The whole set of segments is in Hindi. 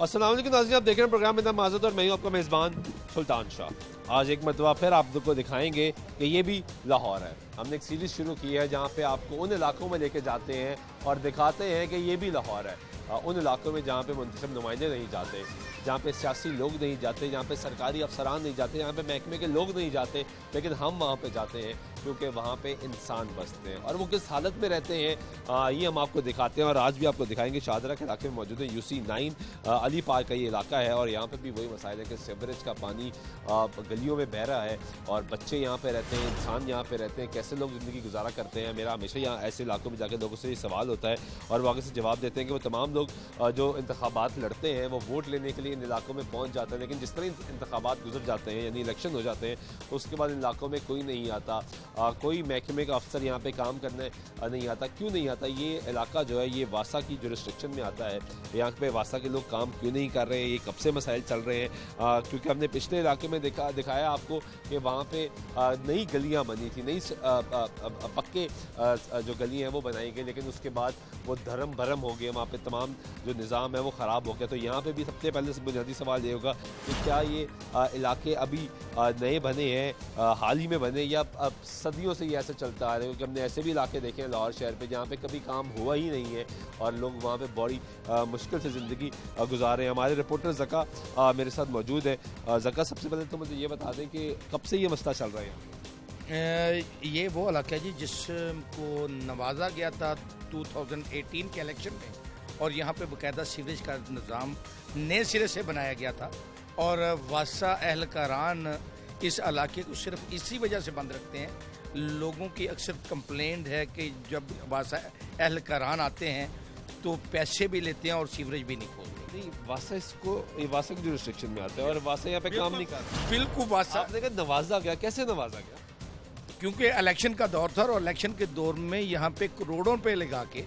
अस्सलाम वालेकुम नाज़रीन, आप देख रहे हैं प्रोग्राम में माज़त और मैं हूं आपका मेज़बान सुल्तान शाह। आज एक मरतबा फिर आप लोग को दिखाएंगे कि ये भी लाहौर है। हमने एक सीरीज़ शुरू की है जहां पे आपको उन इलाकों में लेके जाते हैं और दिखाते हैं कि ये भी लाहौर है। उन इलाकों में जहाँ पे मुंतखब नुमाइंदे नहीं जाते, जहाँ पे सियासी लोग नहीं जाते, जहाँ पे सरकारी अफसरान नहीं जाते, जहाँ पे महकमे के लोग नहीं जाते, लेकिन हम वहाँ पे जाते हैं क्योंकि वहाँ पे इंसान बसते हैं और वो किस हालत में रहते हैं ये हम आपको दिखाते हैं। और आज भी आपको दिखाएंगे। शाहदरा के इलाके में मौजूद है UC9 अली पार्क का ये इलाका है और यहाँ पर भी वही मसाइल है कि सीवरेज का पानी गलियों में बह रहा है और बच्चे यहाँ पर रहते हैं, इंसान यहाँ पर रहते हैं, कैसे लोग ज़िंदगी गुजारा करते हैं। मेरा हमेशा यहाँ ऐसे इलाकों में जाकर लोगों से ये सवाल होता है और वो आगे से जवाब देते हैं कि वो तमाम लोग जो इंतखाबात लड़ते हैं वो वोट लेने के लिए इन इलाकों में पहुंच जाते हैं, लेकिन जिस तरह इंतखाबात गुजर जाते हैं यानी इलेक्शन हो जाते हैं उसके बाद इन इलाकों में कोई नहीं आता, कोई महकमे का अफसर यहाँ पे काम करने नहीं आता। क्यों नहीं आता? ये इलाका जो है ये वासा की जुरिस्डिक्शन में आता है। यहाँ पे वासा के लोग काम क्यों नहीं कर रहे हैं? ये कब से मसाइल चल रहे हैं? क्योंकि हमने पिछले इलाके में दिखाया आपको कि वहाँ पे नई गलियाँ बनी थी, नई पक्के जो गली हैं वो बनाई गई, लेकिन उसके बाद वो धर्म भरम हो गए, वहाँ पे तमाम जो निज़ाम है वो ख़राब हो गया। तो यहाँ पे भी सबसे पहले बुनियादी सवाल ये होगा कि क्या ये इलाके अभी नए बने हैं, हाल ही में बने, या अब सदियों से ये ऐसे चलता आ रहा है? क्योंकि हमने ऐसे भी इलाके देखे हैं लाहौर शहर पे जहाँ पे कभी काम हुआ ही नहीं है और लोग वहाँ पे बड़ी मुश्किल से ज़िंदगी गुजार रहे हैं। हमारे रिपोर्टर ज़का मेरे साथ मौजूद है। ज़का, सबसे पहले तो मुझे ये बता दें कि कब से ये मसला चल रहा है? ये वो इलाका है जी जिसको नवाजा गया था 2018 के इलेक्शन में और यहाँ पे बाकायदा सीवरेज का निज़ाम नए सिरे से बनाया गया था और वासा अहलकारान इस इलाके को सिर्फ इसी वजह से बंद रखते हैं। लोगों की अक्सर कंप्लेंट है कि जब वासा अहलकारान आते हैं तो पैसे भी लेते हैं और सीवरेज भी नहीं खोलते। नहीं, वासा ये वासा की जुरिस्डिक्शन में आता है और वासा यहाँ पे काम नहीं करता। बिल्कुल वासा आपने कहा नवाजा गया, कैसे नवाजा गया? क्योंकि इलेक्शन का दौर था और इलेक्शन के दौर में यहाँ पे करोड़ों रुपए लगा के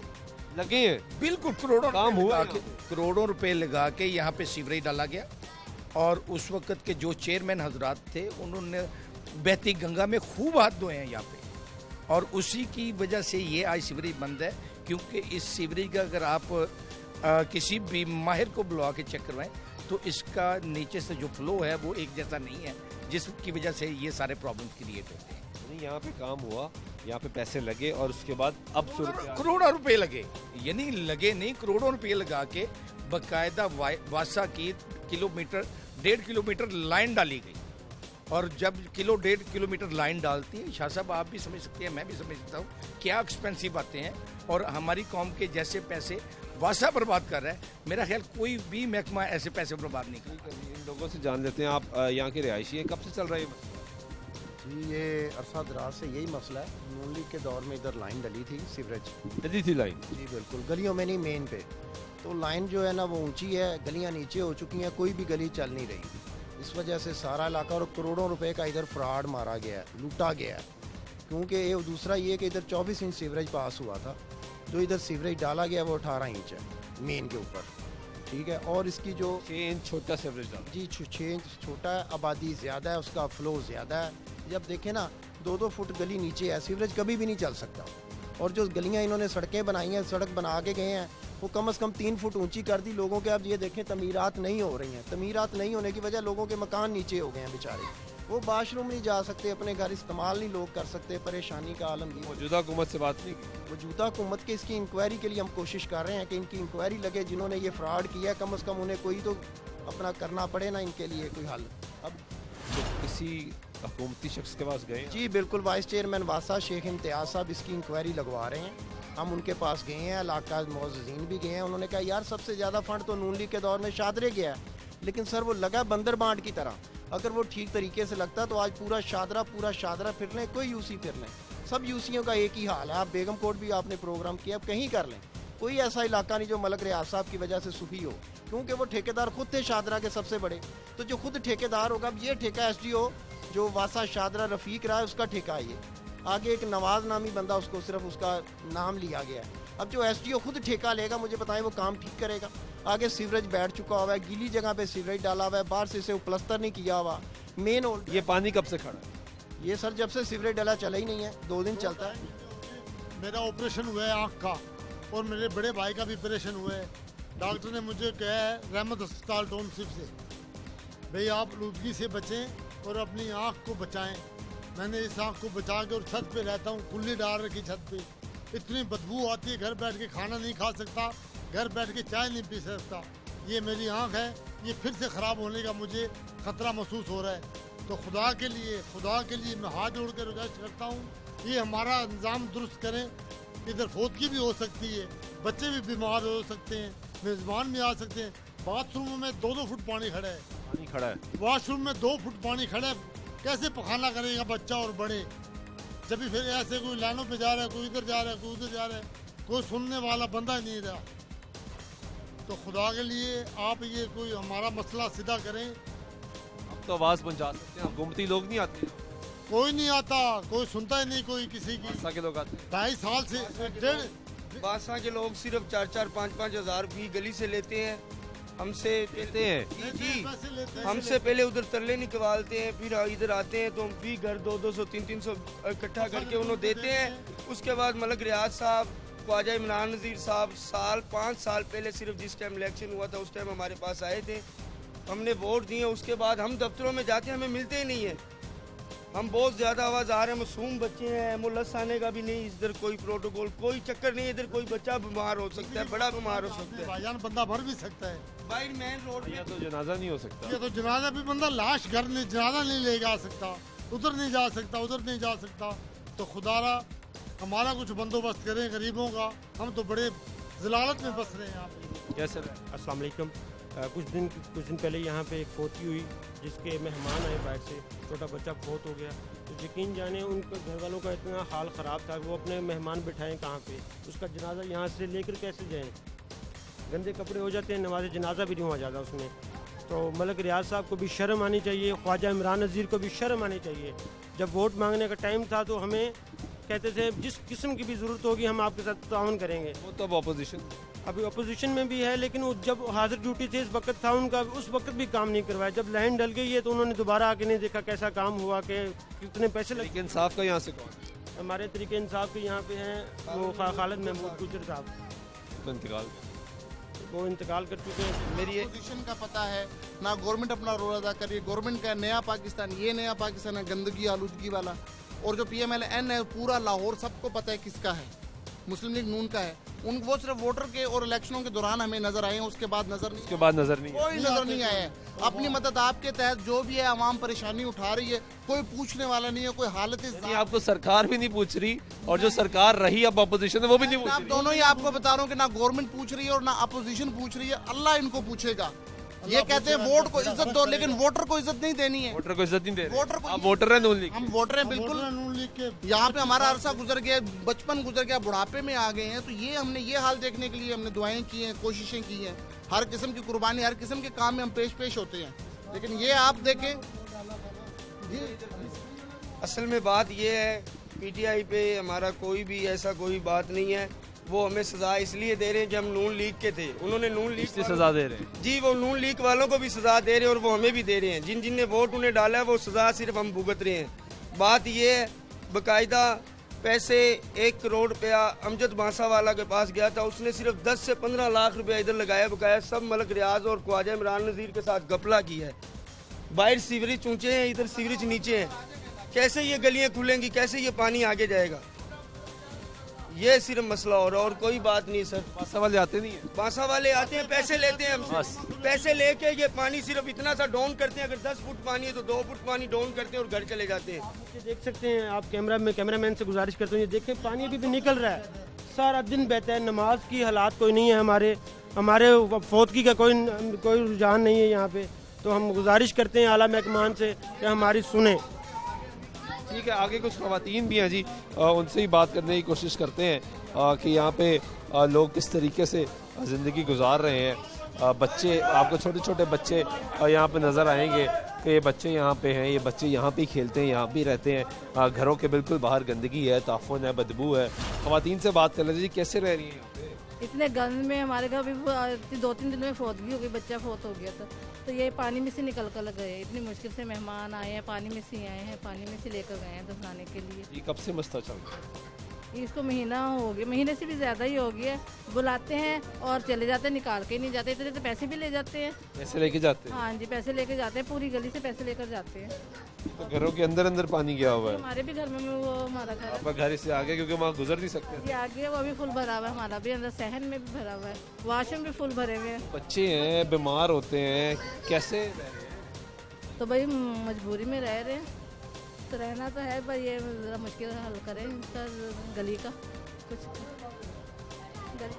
लगे हैं, बिल्कुल करोड़ों काम हुआ, करोड़ों रुपए लगा के यहाँ पे सीवरेज डाला गया और उस वक्त के जो चेयरमैन हजरात थे उन्होंने बहती गंगा में खूब हाथ धोए हैं यहाँ पे और उसी की वजह से ये आज सीवरेज बंद है। क्योंकि इस सीवरेज का अगर आप किसी भी माहिर को बुला के चेक करवाएं तो इसका नीचे से जो फ्लो है वो एक जैसा नहीं है, जिसकी वजह से ये सारे प्रॉब्लम क्रिएट होते हैं। यहाँ पे काम हुआ, यहाँ पे पैसे लगे और उसके बाद अब करोड़ों रुपए लगे, यानी लगे नहीं, करोड़ों रुपए लगा के बकायदा वासा की 1.5 किलोमीटर लाइन डाली गई और जब 1.5 किलोमीटर लाइन डालती है, शाह साहब आप भी समझ सकते हैं, मैं भी समझ सकता हूँ क्या एक्सपेंसिव बातें हैं और हमारी कौम के जैसे पैसे वासा बर्बाद कर रहा है। मेरा ख्याल कोई भी महकमा ऐसे पैसे बर्बाद नहीं कर। इन लोगों से जान लेते हैं, आप यहाँ के रिहायशी हैं, कब से चल रहा है जी? ये अरसा दराज से यही मसला है। नून लीग के दौर में इधर लाइन डली थी, सीवरेज डली थी लाइन। जी बिल्कुल, गलियों में नहीं, मेन पे। तो लाइन जो है ना वो ऊंची है, गलियां नीचे हो चुकी हैं, कोई भी गली चल नहीं रही। इस वजह से सारा इलाका और करोड़ों रुपए का इधर फ्रॉड मारा गया है, लूटा गया है। क्योंकि ये दूसरा ये कि इधर 24 इंच सीवरेज पास हुआ था, जो इधर सीवरेज डाला गया वो 18 इंच है मेन के ऊपर, ठीक है। और इसकी जो 6 इंच छोटा सीवरेज डाला जी, 6 इंच छोटा है, आबादी ज़्यादा है, उसका फ्लो ज़्यादा है। जब देखें ना 2-2 फुट गली नीचे है, सीवरेज कभी भी नहीं चल सकता। और जो गलियां इन्होंने सड़कें बनाई हैं, सड़क बना के गए हैं, वो कम से कम 3 फुट ऊंची कर दी लोगों के। अब ये देखें तमीरात नहीं हो रही हैं, तमीरात नहीं होने की वजह लोगों के मकान नीचे हो गए हैं बेचारे, वो वाशरूम नहीं जा सकते, अपने घर इस्तेमाल नहीं लोग कर सकते। परेशानी का आलम ये। मौजूदा हुकूमत से बात नहीं की? मौजूदा हुकूमत के इसकी इंक्वायरी के लिए हम कोशिश कर रहे हैं कि इनकी इंक्वायरी लगे, जिन्होंने ये फ्रॉड किया है कम से कम उन्हें कोई तो अपना करना पड़े ना इनके लिए कोई हल। अब तो किसी हुकूमती शख्स के पास गए? जी बिल्कुल, वाइस चेयरमैन वासा शेख इम्तियाज साहब इसकी इंक्वायरी लगवा रहे हैं। हम उनके पास गए हैं, इलाका मोअज़्ज़िज़ीन भी गए हैं। उन्होंने कहा यार सबसे ज़्यादा फंड तो नून लीग के दौर में शादरे गया है, लेकिन सर वो लगा बंदर बांट की तरह। अगर वो ठीक तरीके से लगता तो आज पूरा शादरा फिर लें, कोई यूसी फिर लें, सब यूसियों का एक ही हाल है। आप बेगम कोट भी आपने प्रोग्राम किया, अब कहीं कर लें, कोई ऐसा इलाका नहीं जो मलक रियाज साहब की वजह से सुखी हो, क्योंकि वो ठेकेदार खुद थे शादरा के सबसे बड़े। तो जो खुद ठेकेदार होगा, अब ये ठेका SDO जो वासा शादरा रफ़ीक रहा है उसका ठेका है ये। आगे एक नवाज नामी बंदा, उसको सिर्फ उसका नाम लिया गया है। अब जो SDO खुद ठेका लेगा, मुझे बताएं वो काम ठीक करेगा? आगे सीवरेज बैठ चुका हुआ है, गीली जगह पे सीवरेज डाला हुआ है, बाहर से इसे प्लस्तर नहीं किया हुआ, मेन होल। ये पानी कब से खड़ा है? ये सर जब से सीवरेज डाला चला ही नहीं है, 2 दिन चलता है। मेरा ऑपरेशन हुआ है आँख का और मेरे बड़े भाई का भी ऑपरेशन हुआ है डॉक्टर ने मुझे कहा है रहमत अस्पताल टाउनशिप से, भाई आप आलूदगी से बचें और अपनी आँख को बचाएं। मैंने इस आँख को बचा के और छत पे रहता हूँ, कुल्ली डाल रखी छत पे, इतनी बदबू आती है, घर बैठ के खाना नहीं खा सकता, घर बैठ के चाय नहीं पी सकता। ये मेरी आँख है, ये फिर से ख़राब होने का मुझे ख़तरा महसूस हो रहा है। तो खुदा के लिए मैं हाथ जोड़ कर गुजारिश करता हूँ, ये हमारा इंतज़ाम दुरुस्त करें। इधर फौतगी भी हो सकती है, बच्चे भी बीमार हो सकते हैं, मेज़बान भी आ सकते हैं। बाथरूम में 2-2 फुट पानी खड़ा है, वॉशरूम में 2 फुट पानी खड़ा है, कैसे पखाना करेगा बच्चा और बड़े। जब भी फिर ऐसे कोई लाइनों पे जा रहा है, कोई इधर जा रहा है, कोई उधर जा रहा है, कोई सुनने वाला बंदा नहीं रहा। तो खुदा के लिए आप ये कोई हमारा मसला सीधा करें। अब तो आवाज़ पहुंचा सकते हैं, गुमती लोग नहीं आते, कोई नहीं आता, कोई सुनता ही नहीं कोई किसी की। के लोग आते हैं। 2.5 साल से 1.5 बादशाह के लोग सिर्फ 4-4, 5-5 हज़ार फी गली से लेते हैं, हमसे लेते हैं। जी हमसे पहले उधर तरले निकलवाते हैं, फिर इधर आते हैं तो हम फी घर 200-200, 300-300 इकट्ठा करके उन्हें देते हैं। उसके बाद मलक रियाज साहब, ख्वाजा इमरान नज़ीर साहब 5 साल पहले सिर्फ जिस टाइम इलेक्शन हुआ था उस टाइम हमारे पास आए थे, हमने वोट दिए। उसके बाद हम दफ्तरों में जाते हैं, हमें मिलते ही नहीं है। हम बहुत ज़्यादा आवाज़ मासूम बच्चे हैं, मुलस आने का भी नहीं, इधर कोई प्रोटोकॉल कोई चक्कर नहीं है। इधर कोई बच्चा बीमार हो सकता है, बड़ा बीमार हो सकता है, भाईजान बंदा मर भी सकता है। बाहर मेन रोड ये तो जनाजा नहीं हो सकता। ये तो जनाजा भी बंदा लाश घर नहीं, जनाजा नहीं ले जा सकता, उधर नहीं जा सकता, उधर नहीं जा सकता। तो खुदारा हमारा कुछ बंदोबस्त करें गरीबों का, हम तो बड़े जलालत में बस रहे हैं यहाँ पे। कैसे अस्सलाम वालेकुम। कुछ दिन पहले यहाँ पे एक फौती हुई, जिसके मेहमान आए बाहर से, छोटा बच्चा फौत हो गया। तो यकीन जाने उनके घर वालों का इतना हाल ख़राब था, वो अपने मेहमान बिठाएं कहाँ पे, उसका जनाजा यहाँ से लेकर कैसे जाएं। गंदे कपड़े हो जाते हैं, नमाज जनाजा भी नहीं हुआ जाता उसमें। तो मलक रियाज साहब को भी शर्म आनी चाहिए, ख्वाजा इमरान नज़ीर को भी शर्म आनी चाहिए। जब वोट मांगने का टाइम था तो हमें कहते थे जिस किस्म की भी ज़रूरत होगी हम आपके साथ ताउन करेंगे। वो तो अब अपोजिशन, अभी अपोजिशन में भी है, लेकिन वो जब हाजिर ड्यूटी थे इस वक्त था उनका, उस वक्त भी काम नहीं करवाया। जब लाइन डल गई है तो उन्होंने दोबारा आके नहीं देखा कैसा काम हुआ, कि कितने पैसे लगे। लेकिन इंसाफ का यहाँ से कौन है? हमारे तरीके इंसाफ के यहाँ पे हैं वो खालिद महमूद गुजर साहब, तो इंतकाल वो इंतकाल कर चुके हैं। मेरी पोजीशन का पता है ना, गवर्नमेंट अपना रोल अदा कर रही है। गवर्नमेंट का नया पाकिस्तान, ये नया पाकिस्तान है गंदगी आलूदगी वाला। और जो PMLN है पूरा लाहौर सबको पता है किसका है, मुस्लिम लीग नून का है। वो सिर्फ वोटर के और इलेक्शनों के दौरान हमें नजर आए हैं, उसके बाद नजर नहीं, कोई नजर नहीं आया है। अपनी मदद आपके तहत जो भी है आवाम परेशानी उठा रही है, कोई पूछने वाला नहीं है, कोई हालत नहीं, आपको सरकार भी नहीं पूछ रही, और जो सरकार रही अब अपोजिशन है वो भी नहीं पूछ आप रही। दोनों ही आपको बता रहा हूँ कि ना गवर्नमेंट पूछ रही है और ना अपोजिशन पूछ रही है। अल्लाह इनको पूछेगा। ये कहते हैं वोट को इज्जत दो, लेकिन वोटर को इज्जत नहीं देनी है। वोटर को इज्जत नहीं दे रहे। वोटर को, आप वोटर हैं नून लीग, हम वोटर हैं बिल्कुल। नून लीग के यहाँ पे हमारा अरसा गुजर गया, बचपन गुजर गया, बुढ़ापे में आ गए हैं। तो ये हमने ये हाल देखने के लिए हमने दुआएं की हैं, कोशिशें की हैं, हर किस्म की कुर्बानी, हर किस्म के काम में हम पेश होते हैं। लेकिन ये आप देखें, असल में बात ये है, PTI पे हमारा कोई भी ऐसा कोई बात नहीं है। वो हमें सजा इसलिए दे रहे हैं जब हम नून लीग के थे, उन्होंने नून लीग इसलिए सजा दे रहे हैं। जी, वो नून लीग वालों को भी सजा दे रहे हैं और वो हमें भी दे रहे हैं। जिन जिन ने वोट उन्हें डाला है वो सजा सिर्फ हम भुगत रहे हैं। बात ये है, बाकायदा पैसे 1 करोड़ रुपया अमजद बांसा वाला के पास गया था, उसने सिर्फ 10 से 15 लाख रुपया इधर लगाया, बकाया सब मलक रियाज और ख्वाजा इमरान नज़ीर के साथ गपला की है। बाहर सीवरेज ऊंचे हैं, इधर सीवरेज नीचे हैं, कैसे ये गलियां खुलेंगी, कैसे ये पानी आगे जाएगा? ये सिर्फ मसला हो रहा है और कोई बात नहीं सर। बासा वाले आते नहीं है, बासा वाले आते हैं, पैसे लेते हैं हमसे, पैसे लेके ये पानी सिर्फ इतना सा डाउन करते हैं। अगर 10 फुट पानी है तो 2 फुट पानी डाउन करते हैं और घर चले जाते हैं। ये देख सकते हैं आप, कैमरामैन से गुजारिश करते हैं, ये देखें पानी अभी भी निकल रहा है, सारा दिन बहता है। नमाज की हालात कोई नहीं है, हमारे फौतगी का कोई रुझान नहीं है यहाँ पे। तो हम गुजारिश करते हैं आला महकमान से कि हमारी सुने। ठीक है, आगे कुछ खवातीन भी हैं जी, उनसे ही बात करने की कोशिश करते हैं कि यहाँ पे लोग किस तरीके से ज़िंदगी गुजार रहे हैं। बच्चे, आपको छोटे छोटे बच्चे यहाँ पे नज़र आएंगे कि ये बच्चे यहाँ पे हैं, ये बच्चे यहाँ पे ही खेलते हैं, यहाँ पे ही रहते हैं। घरों के बिल्कुल बाहर गंदगी है, ताफुन है, बदबू है। खवातीन से बात कर लेते जी, कैसे रह रही हैं यहाँ पे? इतने गंद में हमारे घर भी 2-3 दिन में फौतगी हो गई, बच्चा फौत हो गया था। तो ये पानी में से निकल कर गए, इतनी मुश्किल से मेहमान आए हैं, पानी में से आए हैं, पानी में से लेकर गए हैं दफनाने के लिए। ये कब से मसला चल रहा है? इसको महीना हो गया, महीने से भी ज़्यादा ही हो गया। बुलाते हैं और चले जाते हैं, निकाल के नहीं जाते। इतने तो पैसे भी ले जाते हैं। पैसे लेके जाते हैं? हाँ जी, पैसे लेके जाते हैं, पूरी गली से पैसे लेकर जाते हैं। तो घरों के अंदर अंदर पानी गया हुआ है? हमारे भी घर में वो हमारा घर आपका घर इससे आगे, क्योंकि वहाँ गुजर नहीं सकते। ये आगे वो भी फुल भरा हुआ है, हमारा भी अंदर सहन में भी भरा हुआ है, वॉशरूम भी फुल भरे हुए हैं। बच्चे हैं, बीमार होते हैं, कैसे रह रहे हैं? तो भाई मजबूरी में रह रहे हैं, तो रहना तो है, पर ये ज़रा मुश्किल हल करें इसका, गली का कुछ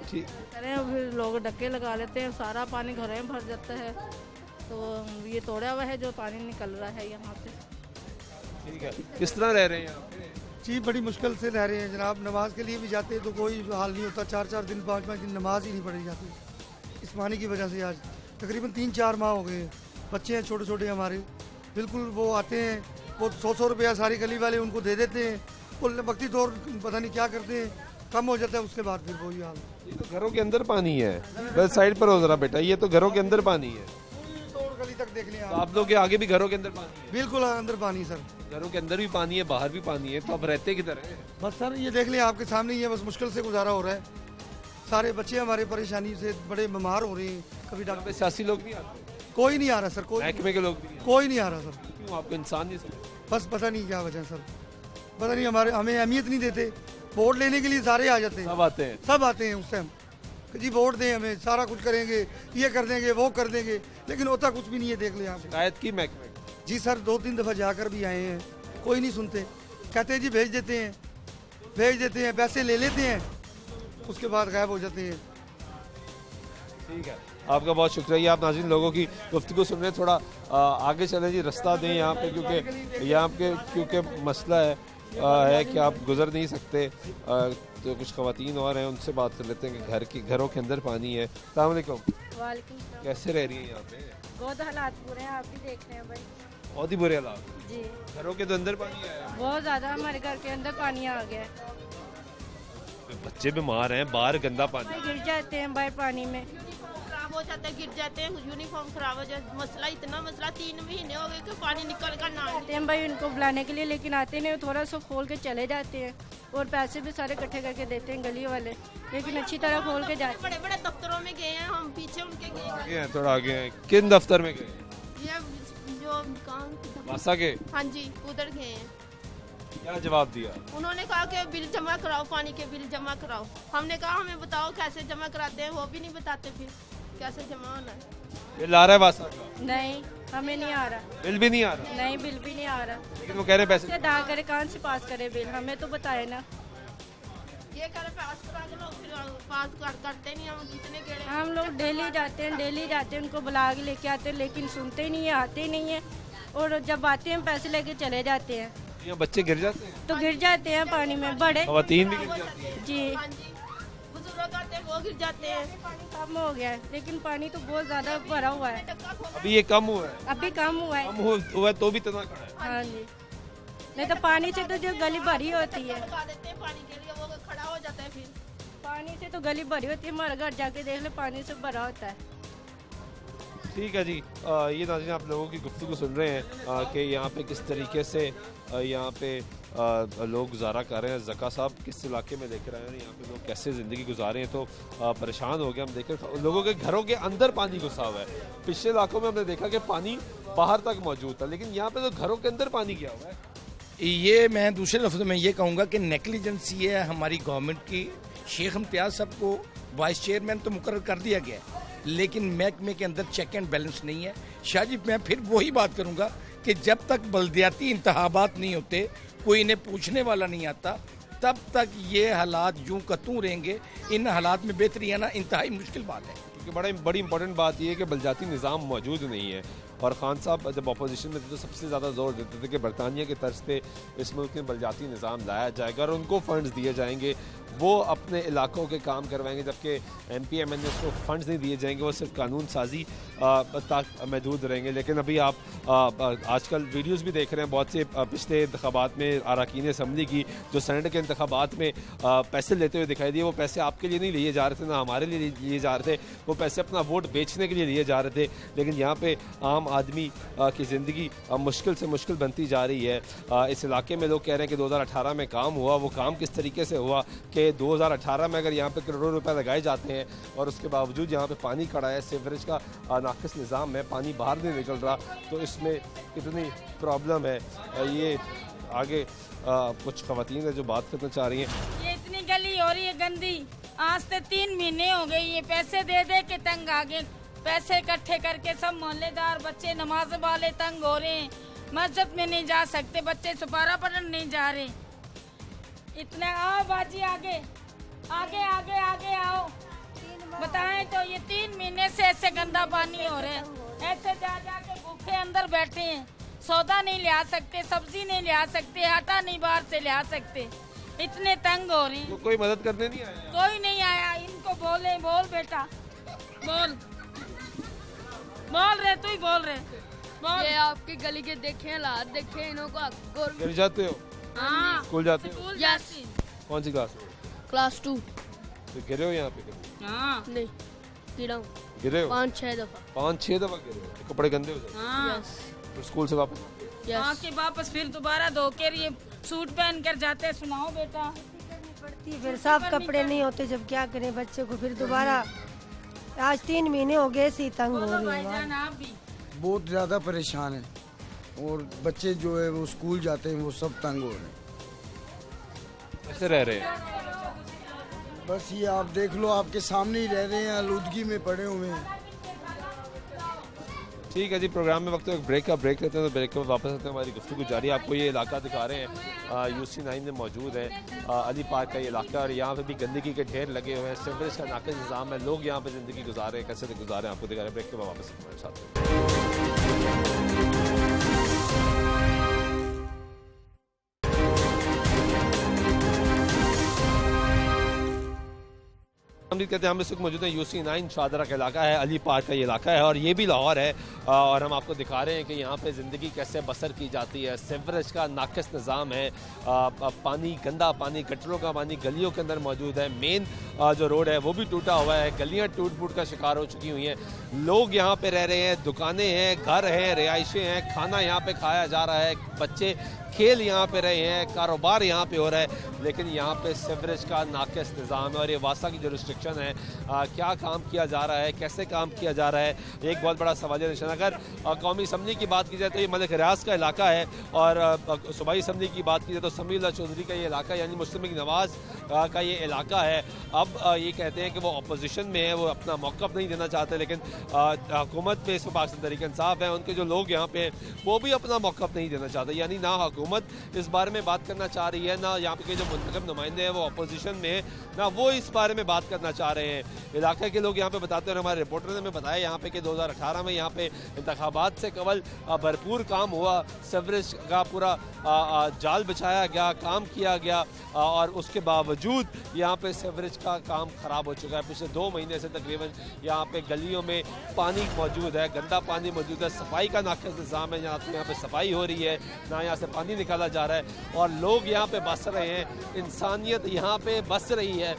ठीक। करें। फिर लोग डक्के लगा लेते हैं, सारा पानी घरों में भर जाता है। तो ये तोड़ा हुआ है जो पानी निकल रहा है यहाँ से। ठीक है, किस तरह रह रहे हैं यहाँ पे? जी बड़ी मुश्किल से रह रहे हैं जनाब। नमाज के लिए भी जाते हैं तो कोई हाल नहीं होता। 4-4 दिन 5-5 दिन नमाज ही नहीं पढ़ी जाती इस पानी की वजह से। आज तकरीबन 3-4 माह हो गए। बच्चे हैं छोटे छोटे हमारे, बिल्कुल वो आते हैं, वो 100-100 रुपया सारी गली वाले उनको दे देते हैं। वो वक्ती तौर पता नहीं क्या करते हैं, कम हो जाता है, उसके बाद फिर वही हाल। ये तो घरों के अंदर पानी है। बस साइड पर हो जरा बेटा, ये तो घरों के अंदर पानी है। गली तक देख लिया तो आप लोग के आगे भी घरों के अंदर पानी है? बिल्कुल अंदर पानी सर। घरों के अंदर भी पानी है, बाहर भी पानी है, तो आप रहते किधर हैं? बस सर ये देख लिया आपके सामने ही है, बस मुश्किल से गुजारा हो रहा है। सारे बच्चे हमारे परेशानी से बड़े बीमार हो रहे हैं। कभी यहाँ पे सियासी लोग नहीं आते? कोई नहीं आ रहा सर, महकमे के लोग नहीं आते? कोई नहीं आ रहा सर। क्यों, आपको इंसान नहीं समझते? बस पता नहीं क्या वजह सर, पता नहीं हमें अहमियत नहीं देते। वोट लेने के लिए सारे आ जाते हैं, सब आते हैं? सब आते हैं उस टाइम कि जी वोट दें हमें, सारा कुछ करेंगे, ये कर देंगे, वो कर देंगे, लेकिन होता कुछ भी नहीं है। देख लें आप। शिकायत की महकमे? जी सर 2-3 दफ़ा जाकर भी आए हैं, कोई नहीं सुनते। कहते हैं जी भेज देते हैं, पैसे ले लेते हैं, उसके बाद गायब हो जाते हैं। ठीक है, आपका बहुत शुक्रिया। आप नाज़रीन लोगों की गुफ्तगू सुन रहे हैं, थोड़ा आगे चलें जी, रास्ता दें यहाँ पे, क्योंकि मसला है कि आप गुजर नहीं सकते। तो कुछ ख़वातीन और हैं, उनसे बात कर लेते हैं कि घरों के अंदर पानी है। अस्सलाम वालेकुम। वालेकुम सलाम। कैसे रह रही हैं यहाँ पे? बहुत हालात बुरे हैं, आप भी देख रहे हैं भाई। बहुत ही बुरे हालात जी, घरों के तो अंदर पानी आया है। बहुत ज़्यादा हमारे घर के अंदर पानी आ गया है। बच्चे बीमार हैं, बाहर गंदा पानी। गिर जाते हैं बाहर पानी में, खराब हो जाते हैं, गिर जाते हैं, यूनिफॉर्म खराब हो जाए। मसला 3 महीने हो गए कि पानी निकल कर ना आते हैं भाई उनको बुलाने के लिए, लेकिन आते नहीं, थोड़ा सा खोल के चले जाते हैं और पैसे भी सारे इकट्ठे करके देते हैं गली वाले, लेकिन अच्छी तरह खोल के जाते हैं। बड़े बड़े दफ्तरों में गए हैं हम, पीछे उनके आगे हैं, थोड़ा आगे हैं। किन दफ्तर में गए? ये जो काम वासा के? हाँ जी, उधर गए हैं। क्या जवाब दिया? उन्होंने कहा कि बिल जमा कराओ, पानी के बिल जमा कराओ। हमने कहा हमें बताओ कैसे जमा कराते हैं, वो भी नहीं बताते फिर कैसे जमा होना है। बिल आ रहा है वासा का? नहीं, हमें नहीं आ रहा। बिल भी नहीं आ रहा? नहीं, बिल भी नहीं आ रहा। लेकिन वो कह रहे हैं पैसे अदा करे, कहाँ से पास करे बिल, हमें तो बताए ना। ये कह रहे पास करा के लोग फिर पास करते नहीं। हम कितने गेड़े, हम लोग डेली जाते हैं, उनको बुला के लेके आते हैं, लेकिन सुनते ही नहीं है, आते ही नहीं है। और जब आते हैं पैसे लेके चले जाते हैं। यहाँ बच्चे गिर जाते हैं? तो गिर जाते हैं पानी में, बड़े ख़वातीन भी गिर जाती हैं? जी, हाँ जी, बुजुर्ग आते हैं वो गिर जाते हैं। पानी कम हो गया है, लेकिन पानी तो बहुत ज्यादा भरा हुआ है। अभी ये कम हुआ है? अभी कम हुआ है। कम हुआ है तो भी इतना खड़ा है? हाँ जी, नहीं तो पानी से तो जो गली भरी होती है, लगा देते हैं पानी के लिए, वो खड़ा हो जाता है। फिर पानी से तो गली भरी होती है, हमारे घर जाके देख ले, पानी से भरा होता है। ठीक है जी, ये नाज़रीन आप लोगों की गुफ्तगू सुन रहे हैं कि यहाँ पे किस तरीके से यहाँ पे लोग गुजारा कर रहे हैं। ज़का साहब किस इलाके में लेकर आए हैं, यहाँ पे लोग कैसे ज़िंदगी गुजारे हैं, तो परेशान हो गए हम देखें। लोगों के घरों के अंदर पानी घुसा हुआ है। पिछले इलाकों में हमने देखा कि पानी बाहर तक मौजूद था, लेकिन यहाँ पे तो घरों के अंदर पानी गया हुआ है। ये मैं दूसरे लफ्ज़ों में ये कहूँगा कि नेग्लिजेंसी है हमारी गवर्नमेंट की। शेख इम्तियाज़ साहब को वाइस चेयरमैन तो मुकर्रर कर दिया गया है, लेकिन महकमे के अंदर चेक एंड बैलेंस नहीं है। शाहजी, मैं फिर वही बात करूंगा कि जब तक बल्दियाती इंतखाबात नहीं होते, कोई इन्हें पूछने वाला नहीं आता, तब तक ये हालात यूं कतूं रहेंगे। इन हालात में बेहतरी आना इंतहाई मुश्किल बात है, क्योंकि बड़ी इंपॉर्टेंट बात यह है कि बलजाती निज़ाम मौजूद नहीं है। और ख़ान साहब जब अपोजिशन में थे तो सबसे ज़्यादा जोर देते थे कि बरतानिया के तर्ज पे इस मुल्क में बलजाती निज़ाम लाया जाएगा और उनको फ़ंड्स दिए जाएंगे, वो अपने इलाकों के काम करवाएंगे, जबकि MP MNA को फ़ंड्स नहीं दिए जाएंगे, वो सिर्फ कानून साजी तक महदूद रहेंगे। लेकिन अभी आप आजकल वीडियोज़ भी देख रहे हैं, बहुत से पिछले इंतखाबात में अरकान असम्बली की जो सेनेट के इंतखाबात में पैसे लेते हुए दिखाई दिए, वो पैसे आपके लिए नहीं लिए जा रहे थे, ना हमारे लिए लिए जा रहे थे, वो पैसे अपना वोट बेचने के लिए लिए जा रहे थे। लेकिन यहाँ पे आम आम आदमी की ज़िंदगी मुश्किल से मुश्किल बनती जा रही है। इस इलाके में लोग कह रहे हैं कि 2018 में काम हुआ, वो काम किस तरीके से हुआ कि 2018 में अगर यहाँ पे करोड़ों रुपए लगाए जाते हैं और उसके बावजूद यहाँ पे पानी खड़ा है, सीवरेज का नाकिस निज़ाम है, पानी बाहर नहीं निकल रहा, तो इसमें कितनी प्रॉब्लम है। ये आगे कुछ ख़वातीन है जो बात करना चाह रही हैं। ये इतनी गली हो रही है गंदी, आज से 3 महीने हो गए, ये पैसे दे दे के तंग आ गए, पैसे इकट्ठे करके सब मोहल्लेदार बच्चे नमाज वाले तंग हो रहे हैं, मस्जिद में नहीं जा सकते, बच्चे सुपारा पढ़ने नहीं जा रहे। इतने आओ बाजी आगे आगे आगे आगे आओ, बताएं तो ये 3 महीने से ऐसे गंदा पानी हो रहा है, ऐसे जा जा के भूखे अंदर बैठे हैं, सौदा नहीं ले आ सकते, सब्जी नहीं ले आ सकते, आटा नहीं बाहर से ले आ सकते, इतने तंग हो रहे हैं। तो कोई मदद करने नहीं आया? कोई नहीं आया। इनको बोले, बोल बेटा बोल, बोल रहे तू ही बोल रहे बोल। ये आपकी गली के देखे हालात, देखे इन्हों को। घर जाते हो? हाँ, स्कूल जाते हो? स्कूल जाती। कौन सी क्लास में? क्लास 2। तो गिरे हो यहाँ पे कभी? हाँ, नहीं गिरा हूँ, गिरे हो? 5-6 दफा। 5-6 दफा गिरे हो? तो कपड़े गंदे हो जाते? हाँ, फिर स्कूल से वापस? आके वापस फिर दोबारा धो के ये सूट पहन कर जाते। सुनाओ बेटा। फिर साफ कपड़े नहीं होते, जब क्या करें बच्चे को, फिर दोबारा आज 3 महीने हो गए सी तंग हो रही है। आप भी बहुत ज़्यादा परेशान है और बच्चे जो है वो स्कूल जाते हैं वो सब तंग हो रहे हैं। कैसे रह रहे हैं? बस ये आप देख लो, आपके सामने ही रह रहे हैं, आलूदगी में पड़े हुए हैं। ठीक है जी, प्रोग्राम में वक्त एक ब्रेक लेते हैं, तो ब्रेक के बाद वापस आते हैं, हमारी गुफ्तगू जारी है। आपको ये इलाका दिखा रहे हैं, UC9 में मौजूद है, अली पार्क का ये इलाका, और यहाँ पे भी गंदगी के ढेर लगे हुए हैं, सीवरेज का नाकिस निज़ाम है, लोग यहाँ पे ज़िंदगी गुजार रहे हैं, कैसे गुजार रहे हैं आपको दिखा रहे हैं। ब्रेक के बाद वापस हमारे साथ। उम्मीद करते हैं हम इस वक्त मौजूद हैं UC9 शाहदरा का इलाका है, अली पार्क का ये इलाका है, और ये भी लाहौर है, और हम आपको दिखा रहे हैं कि यहाँ पे ज़िंदगी कैसे बसर की जाती है। सीवरेज का नाकिस निज़ाम है, पानी गंदा पानी, गटरों का पानी गलियों के अंदर मौजूद है, मेन जो रोड है वो भी टूटा हुआ है, गलियाँ टूट फूट का शिकार हो चुकी हुई हैं, लोग यहाँ पे रह रहे हैं, दुकानें हैं, घर हैं, रिहाइशें हैं, खाना यहाँ पे खाया जा रहा है, बच्चे खेल यहाँ पे रहे हैं, कारोबार यहाँ पे हो रहा है, लेकिन यहाँ पे सीवरेज का नाकिस निज़ाम है। और ये वासा की जो रिस्ट्रिक्शन है, क्या काम किया जा रहा है, कैसे काम किया जा रहा है, एक बहुत बड़ा सवालिया निशान। अगर कौमी असम्बली की बात की जाए तो ये मलिक रियाज का इलाका है, और सूबाई असम्बली की बात की जाए तो समीउल्लाह चौधरी का ये इलाका, यानी मुस्लिम लीग नवाज का ये इलाका है। अब ये कहते हैं कि वो अपोजिशन में है, वो अपना मौक़िफ़ नहीं देना चाहते, लेकिन हुकूमत में इस वक्त पाकिस्तान तहरीक इंसाफ है, उनके जो लोग यहाँ पे वो भी अपना मौक़िफ़ नहीं देना चाहते, यानी ना हुकूमत इस बारे में बात करना चाह रही है, ना यहाँ पे जो मुंतखब नुमाइंदे हैं वो अपोजिशन में है, ना वो इस बारे में बात करना चाह रहे हैं। इलाके के लोग यहाँ पे बताते हैं, हमारे रिपोर्टर ने हमें बताया यहाँ पे कि 2018 में यहाँ पे इंतखाबात से कबल भरपूर काम हुआ, सीवरेज का पूरा जाल बिछाया गया, काम किया गया, और उसके बावजूद यहाँ पे सीवरेज का काम ख़राब हो चुका है। पिछले 2 महीने से तकरीबन यहाँ पे गलियों में पानी मौजूद है, गंदा पानी मौजूद है, सफाई का नाकिस निज़ाम है, यहाँ पे सफाई हो रही है, ना यहाँ से पानी निकाला जा रहा है, और लोग यहाँ पे बस रहे हैं, इंसानियत यहाँ पे बस रही है,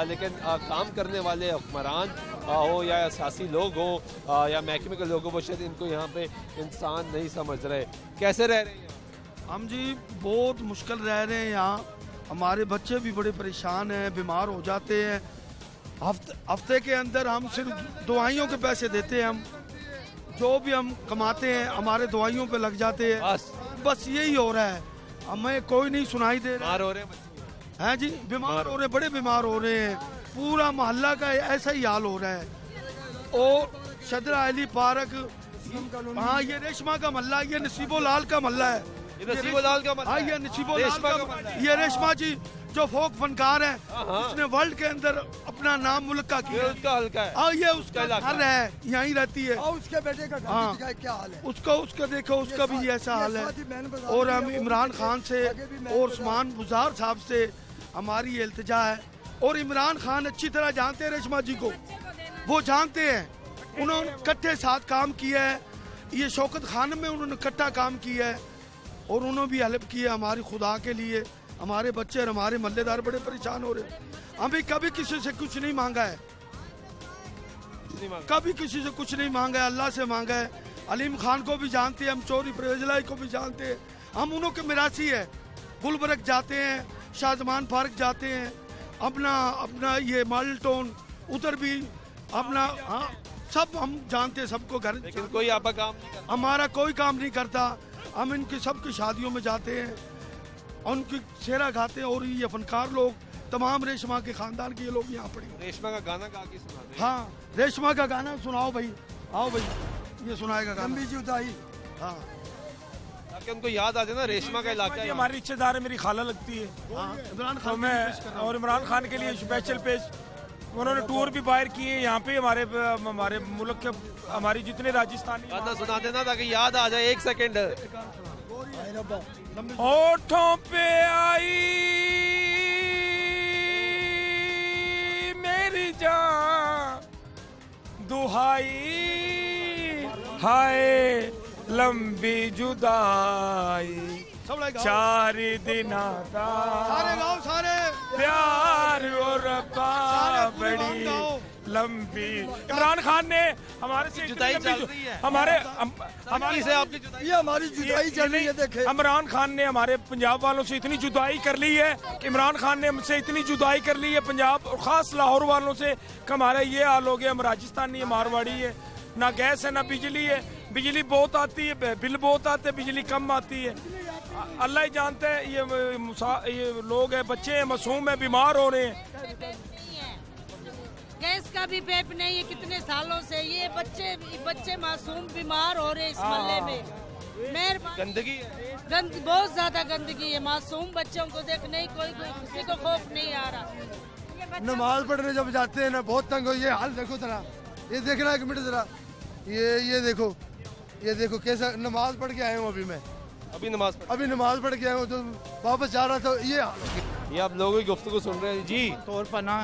लेकिन काम करने वाले हुक्मरान हो या सियासी लोग हो या महकमे के लोग हो, वो शायद इनको यहाँ पे इंसान नहीं समझ रहे। कैसे रह रहे हैं हम जी? बहुत मुश्किल रह रहे हैं यहाँ, हमारे बच्चे भी बड़े परेशान हैं, बीमार हो जाते हैं, हफ्ते के अंदर हम सिर्फ दवाइयों के पैसे देते हैं, हम जो भी हम कमाते हैं हमारे दवाइयों पे लग जाते हैं, बस यही हो रहा है, हमें कोई नहीं सुनाई दे रहा है जी, बीमार हो रहे हैं, बड़े बीमार हो रहे हैं, पूरा मोहल्ला का ऐसा ही हाल हो रहा है। और शाहदरा अली पार्क, हाँ ये रेशमा का मोहल्ला, ये नसीबो लाल का मोहल्ला है, ये नसीबो लाल का हाँ ये नसीबो लाल का, ये रेशमा जी जो फोक फनकार है, उसने वर्ल्ड के अंदर अपना नाम मुल्क का किया, उसका हल्का है, हाँ ये उसका घर है, यहीं रहती है, और उसके बेटे का हाँ क्या हाल है, उसका देखो, उसका भी ऐसा हाल है। और हम इमरान खान से और उस्मान बुज़ार साहब से हमारी ये इल्तिजा है, और इमरान खान अच्छी तरह जानते हैं रेशमा जी को, वो जानते हैं, उन्होंने इकट्ठे साथ काम किया है, ये शौकत खान में उन्होंने इकट्ठा काम किया है, और उन्होंने भी हेल्प की है हमारी खुदा के लिए। हमारे बच्चे और हमारे मल्लेदार बड़े परेशान हो रहे हैं, हमें कभी किसी से कुछ नहीं मांगा है, कभी किसी से कुछ नहीं मांगा है, अल्लाह से मांगा है, अलीम खान को भी जानते हैं, हम चौधरी परवेज इलाही को भी जानते हैं, हम उन्हों के मिरासी है। गुलबर्ग जाते हैं, शाहजमान पार्क जाते हैं, अपना ये मॉडल टाउन उधर भी अपना, हाँ सब हम जानते हैं सबको घर। लेकिन कोई आपका काम नहीं करता? हमारा कोई काम नहीं करता। हम इनकी सबकी शादियों में जाते हैं, उनकी सेहरा गाते हैं। और ये फनकार लोग तमाम रेशमा के खानदान के ये लोग यहाँ पड़े। रेशमा का गाना गा के सुनाते हैं? हाँ, रेशमा का गाना सुनाओ भाई, आओ भाई, ये सुनाएगा गाना। लंबी जुदाई, हाँ, ताकि उनको याद आ जाए ना रेशमा का इलाका। हमारी रिश्तेदार है, मेरी खाला लगती है। इमरान तो खान मैं और इमरान खान के लिए स्पेशल पेश, उन्होंने टूर भी बाहर किए यहाँ पे हमारे मुल्क के, हमारी जितने राजस्थानी। गाना सुना देना ताकि याद आ जाए। 1 सेकंड। होठों पे आई मेरी जान दुहाई, हाय लंबी जुदाई 4 दिन सारे गाँव सारे प्यार और बड़ी लंबी। इमरान खान ने हमारे से जुदाई चल रही है। हमारी से आपकी जुदाई, ये हमारी जुदाई चल रही है। देखे इमरान खान ने हमारे पंजाब वालों से इतनी जुदाई कर ली है, इमरान खान ने हमसे इतनी जुदाई कर ली है पंजाब और खास लाहौर वालों से कि हमारा ये हाल हो गया। हम राजस्थानी है, मारवाड़ी है, ना गैस है ना बिजली है। बिजली बहुत आती है, बिल बहुत आते हैं, बिजली कम आती है। अल्लाह ही जानते हैं। ये लोग हैं, बच्चे हैं, मासूम है, बीमार हो रहे हैं। गैस का भी पैप नहीं है कितने सालों से। ये बच्चे मासूम बीमार हो रहे हैं इस मोहल्ले में। गंदगी बहुत ज्यादा गंदगी है। मासूम बच्चों को देखने कोई किसी को खौफ नहीं आ रहा। नमाज पढ़ने जब जाते हैं ना बहुत तंग हो। ये हाल देखो जरा, ये देखना 1 मिनट जरा, ये देखो कैसा नमाज पढ़ के आए हूँ। अभी नमाज पढ़ के आए हूँ, तो वापस जा रहा था। ये आप लोगों की गुफ्तगू सुन रहे हैं जी। तौर पर ना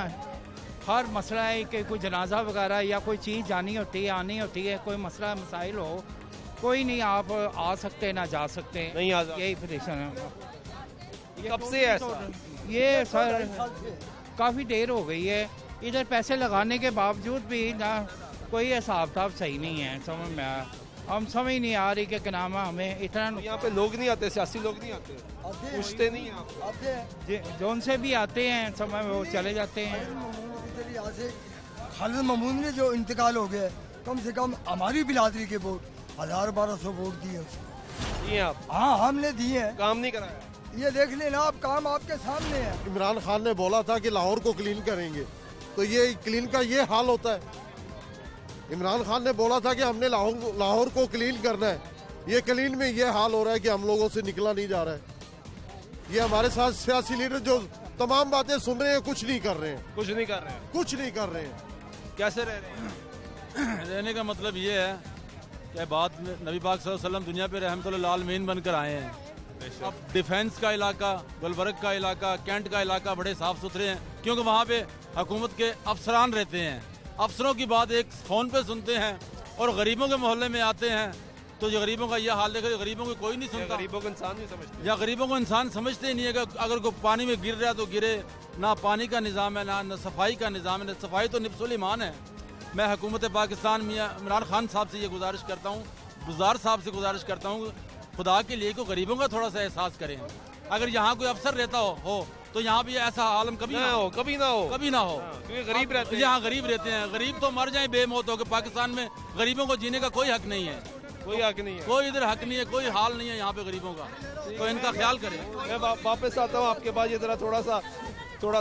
हर मसला है कि कोई जनाजा वगैरह या कोई चीज़ जानी होती है, आनी होती है, कोई मसला मसाइल हो, कोई नहीं आप आ सकते ना जा सकते, नहीं आ यही पोजीशन है। कब से ऐसा? ये सर काफ़ी देर हो गई है। इधर पैसे लगाने के बावजूद भी ना कोई हिसाब किताब सही नहीं है। समझ में आया, हम समझ नहीं आ रही कि नाम है हमें इतना। यहाँ पे लोग नहीं आते, सियासी लोग नहीं आते, पूछते नहीं आते, जो उनसे भी आते हैं समय वो चले जाते हैं। खालिद महमूद ने जो इंतकाल हो गया, कम से कम हमारी बिरादरी के वोट 1000-1200 वोट दिए दिए आप? हाँ हमने दिए हैं। काम नहीं कराया? ये देख लेना आप, काम आपके सामने है। इमरान खान ने बोला था कि लाहौर को क्लीन करेंगे, तो ये क्लीन का ये हाल होता है। इमरान खान ने बोला था कि हमने लाहौर को क्लीन करना है, ये क्लीन में ये हाल हो रहा है कि हम लोगों से निकला नहीं जा रहा है। ये हमारे साथ सियासी लीडर जो तमाम बातें सुन रहे हैं, कुछ नहीं कर रहे हैं। कुछ नहीं कर रहे हैं? कुछ नहीं कर रहे हैं। कैसे रह रहे हैं? रहने का मतलब ये है कि बात नबी पाक सल्लल्लाहु अलैहि वसल्लम दुनिया पे रहमतुल आलमीन बनकर आए हैं। अब डिफेंस का इलाका, गुलबर्ग का इलाका, कैंट का इलाका बड़े साफ सुथरे हैं, क्योंकि वहाँ पे हुकूमत के अफसरान रहते हैं। अफसरों की बात एक फ़ोन पे सुनते हैं और गरीबों के मोहल्ले में आते हैं, तो ये गरीबों का ये हाल देखो, गरीबों को कोई नहीं सुनता। गरीबों को इंसान नहीं समझते, या गरीबों को इंसान समझते ही नहीं है कि अगर कोई पानी में गिर रहा है तो गिरे। ना पानी का निज़ाम है, ना सफाई का निज़ाम है। सफाई तो निफ्सुल ईमान है। मैं हुकूमत पाकिस्तान मियां इमरान खान साहब से ये गुजारिश करता हूँ, गुजार साहब से गुजारिश करता हूँ, खुदा के लिए को गरीबों का थोड़ा सा एहसास करें। अगर यहाँ कोई अफसर रहता हो तो यहाँ भी ऐसा आलम कभी ना हो, कभी ना हो, कभी ना हो। क्योंकि गरीब रहते हैं, यहाँ गरीब रहते हैं। गरीब तो मर जाए बेमौत होकर। पाकिस्तान में गरीबों को जीने का कोई हक नहीं है, कोई हक नहीं है, कोई इधर हक नहीं है, कोई हाल नहीं है यहाँ पे गरीबों का। तो इनका ख्याल करें। मैं वापस आता हूँ आपके पास। ये जरा थोड़ा सा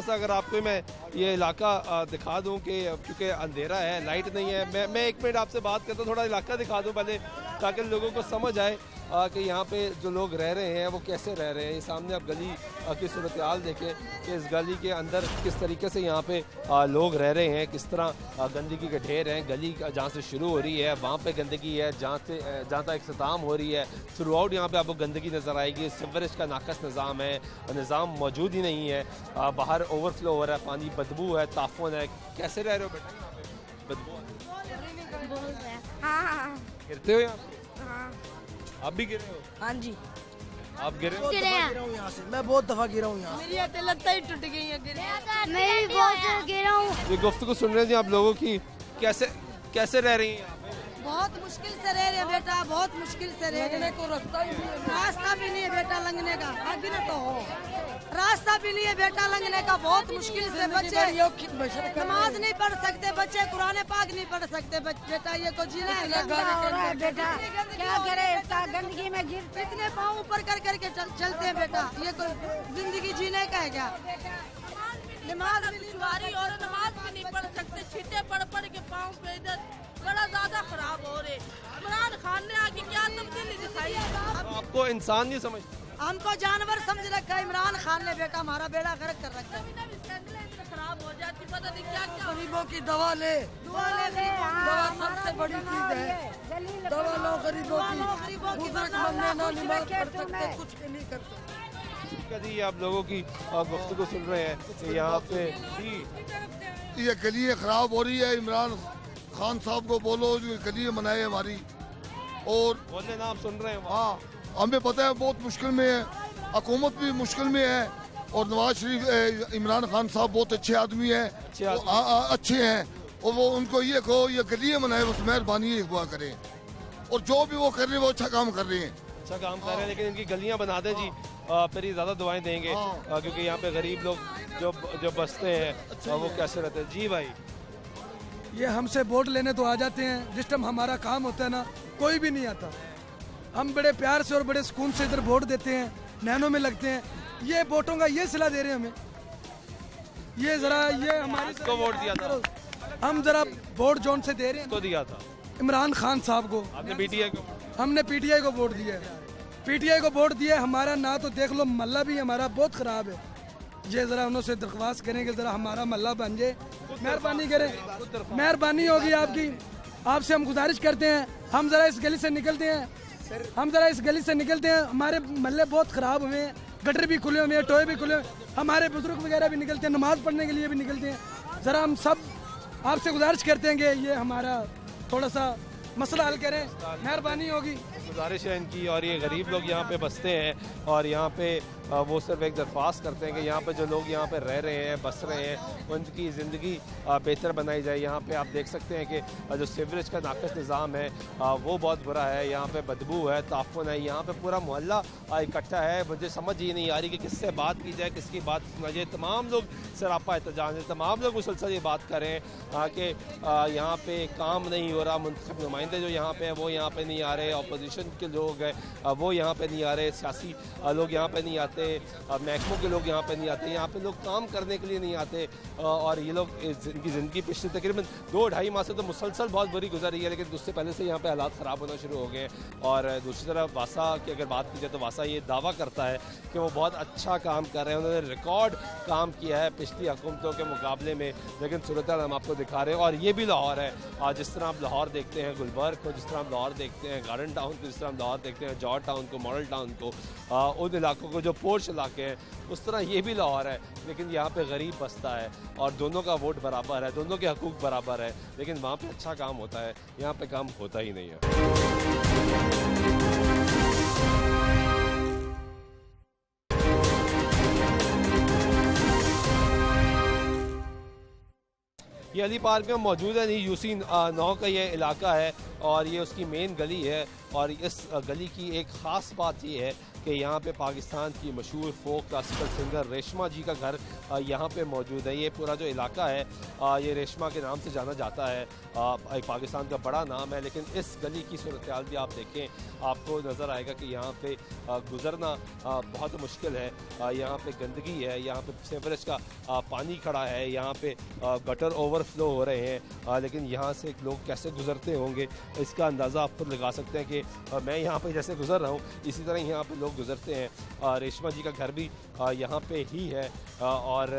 अगर आपको मैं ये इलाका दिखा दूं कि क्योंकि अंधेरा है, लाइट नहीं है। मैं 1 मिनट आपसे बात करता हूँ, थोड़ा इलाका दिखा दूं पहले, ताकि लोगों को समझ आए कि यहाँ पे जो लोग रह रहे हैं वो कैसे रह रहे हैं। ये सामने आप गली की सूरत हाल देखें कि इस गली के अंदर किस तरीके से यहाँ पे लोग रह रहे हैं, किस तरह गंदगी के ढेर हैं। गली जहाँ से शुरू हो रही है वहाँ पे गंदगी है, जहाँ तक इख्तिताम हो रही है थ्रू आउट यहाँ पे आपको गंदगी नज़र आएगी। सीवरेज का नाकस निज़ाम है, निज़ाम मौजूद ही नहीं है। बाहर ओवरफ्लो हो रहा है पानी, बदबू है, ताफुन है। कैसे रह रहे हो बेटा यहाँ पे? बदबू गिरते हो यहाँ पे? आप भी गिरे हो? हाँ जी, आप गिरे हो? यहाँ से मैं बहुत दफा गिरा हूँ यहाँ। मेरी हथें लगता ही टूट गई है। मैं भी बहुत गिरा हूँ। ये गुफ्तगू सुन रहे थे आप लोगों की, कैसे रह रही हैं यहाँ पे? बहुत मुश्किल से रह रहे हैं बेटा, बहुत मुश्किल से रह रहे हैं। को रास्ता भी नहीं है बेटा लंघने का, आगे ना तो हो रास्ता भी नहीं है बेटा लंघने का, बहुत मुश्किल से बच्चे नमाज नहीं पढ़ सकते, बच्चे कुरान पाक नहीं पढ़ सकते बेटा, ये को जीना है बेटा, क्या करे गंदगी में गिर इतने पाँव ऊपर कर करके चलते हैं बेटा, ये कोई जिंदगी जीने का है क्या? नमाज और नमाज भी नहीं पढ़ सकते, छींटे पढ़ पढ़ के पाँव पे इधर बड़ा ज्यादा खराब हो रहे। इमरान खान ने आके क्या तब्दीली दिखाई है? आपको इंसान नहीं समझ, हमको जानवर समझ रखा है इमरान खान ने बेटा, हमारा बेड़ा गर्क कर रखा है। खराब हो जाती पता नहीं क्या क्या। गरीबों की दवा ले, दवा सबसे बड़ी चीज है, दवा लो गरीबों की, ना नमाज पढ़ सकते, कुछ भी नहीं करते। कभी आप लोगों की गुफ्तगू सुन रहे हैं कि यहाँ पे ये गली खराब हो रही है, इमरान खान साहब को बोलो जो गली बनाए हमारी, और बोलने ना आप सुन रहे हैं। हाँ हमें पता है बहुत मुश्किल में है, हुकूमत भी मुश्किल में है, और नवाज शरीफ इमरान खान साहब बहुत अच्छे आदमी हैं, अच्छे हैं, और वो उनको ये कहो ये गलियाँ बनाए, बस मेहरबानी दुआ करें, और जो भी वो कर रहे हैं वो अच्छा काम कर रहे हैं, अच्छा काम कर रहे हैं, लेकिन इनकी गलियाँ बना दें जी, फिर ये ज़्यादा दुआएं देंगे, क्योंकि यहाँ पे गरीब लोग जो बसते हैं वो कैसे रहते हैं। जी भाई, ये हमसे वोट लेने तो आ जाते हैं, जिस टाइम हमारा काम होता है ना कोई भी नहीं आता, हम बड़े प्यार से और बड़े सुकून से इधर वोट देते हैं, नैनों में लगते हैं, ये वोटों का ये सिला दे रहे हैं हमें, ये जरा ये हमारे को वोट दिया था, हम जरा वोट जोन से दे रहे हैं, तो दिया था इमरान खान साहब को, आपने पीटीआई को, हमने पीटीआई को वोट दिया है, पीटीआई को वोट दिया, हमारा ना तो देख लो मल्ला भी हमारा बहुत खराब है, ये जरा उनसे दरख्वास्त करें कि जरा हमारा मल्ला बन जाए, मेहरबानी करें, मेहरबानी होगी आपकी, आपसे हम गुजारिश करते हैं, हम जरा इस गली से निकलते हैं, हमारे मल्ले बहुत खराब हुए हैं, गटर भी खुले हुए हैं, टोए भी खुले हुए, हमारे बुजुर्ग वगैरह भी निकलते हैं, नमाज पढ़ने के लिए भी निकलते हैं, जरा हम सब आपसे गुजारिश करते हैं कि ये हमारा थोड़ा सा मसला हल करें, मेहरबानी होगी, गुजारिश है इनकी। और ये गरीब लोग यहाँ पे बसते हैं, और यहाँ पे वो सिर्फ एक दरख्वास्त करते हैं कि यहाँ पे जो लोग यहाँ पे रह रहे हैं, बस रहे हैं, उनकी ज़िंदगी बेहतर बनाई जाए। यहाँ पे आप देख सकते हैं कि जो सीवरेज का नाक़िस निज़ाम है वो बहुत बुरा है, यहाँ पे बदबू है, ताफ़ुन है, यहाँ पे पूरा मोहल्ला इकट्ठा है, मुझे समझ ही नहीं आ रही कि किससे बात की जाए, किसकी बात सुना जाए। तमाम लोग सरापा एहतजाज है, तमाम लोग मुसलसल ये बात करें कि यहाँ पे काम नहीं हो रहा, मुंतखब नुमाइंदे जो यहाँ पे हैं वो यहाँ पे नहीं आ रहे, अपोजिशन के लोग हैं वो यहाँ पे नहीं आ रहे, सियासी लोग यहाँ पे नहीं आते, महकमों के लोग यहाँ पे नहीं आते, यहाँ पे लोग काम करने के लिए नहीं आते, और ये लोग इनकी ज़िंदगी पिछले तकरीबन 2-2.5 माह से तो मुसलसल बहुत बुरी गुजर रही है, लेकिन उससे पहले से यहाँ पे हालात ख़राब होना शुरू हो गए हैं। और दूसरी तरफ वासा की अगर बात की जाए तो वासा ये दावा करता है कि वो बहुत अच्छा काम कर रहे हैं, उन्होंने रिकॉर्ड काम किया है पिछली हुकूमतों के मुकाबले में, लेकिन सूरत हम आपको दिखा रहे हैं। और ये भी लाहौर है, जिस तरह आप लाहौर देखते हैं गुलबर्ग को, जिस तरह हम लाहौर देखते हैं गार्डन टाउन को, जिस तरह हम लाहौर देखते हैं जॉर्ज टाउन को, मॉडल टाउन को, उन इलाकों को जो पोर्श इलाके हैं, उस तरह ये भी लाहौर है, लेकिन यहाँ पे गरीब बसता है और दोनों का वोट बराबर है, दोनों के हकूक़ बराबर है, लेकिन वहाँ पे अच्छा काम होता है, यहाँ पे काम होता ही नहीं है। ये अली पार्क में मौजूद है, यूसी 9 का ये इलाका है और ये उसकी मेन गली है। और इस गली की एक ख़ास बात ये है कि यहाँ पे पाकिस्तान की मशहूर फोक क्लासिकल सिंगर रेशमा जी का घर यहाँ पे मौजूद है। ये पूरा जो इलाका है ये रेशमा के नाम से जाना जाता है, पाकिस्तान का बड़ा नाम है। लेकिन इस गली की सूरत हाल भी आप देखें, आपको नज़र आएगा कि यहाँ पे गुज़रना बहुत मुश्किल है। यहाँ पे गंदगी है, यहाँ पे सीवरेज का पानी खड़ा है, यहाँ पे गटर ओवरफ्लो हो रहे हैं, लेकिन यहाँ से लोग कैसे गुज़रते होंगे इसका अंदाज़ा आप खुद लगा सकते हैं कि मैं यहाँ पे जैसे गुज़र रहा हूँ इसी तरह यहाँ पे लोग गुज़रते हैं। रेशमा जी का घर भी यहाँ पे ही है और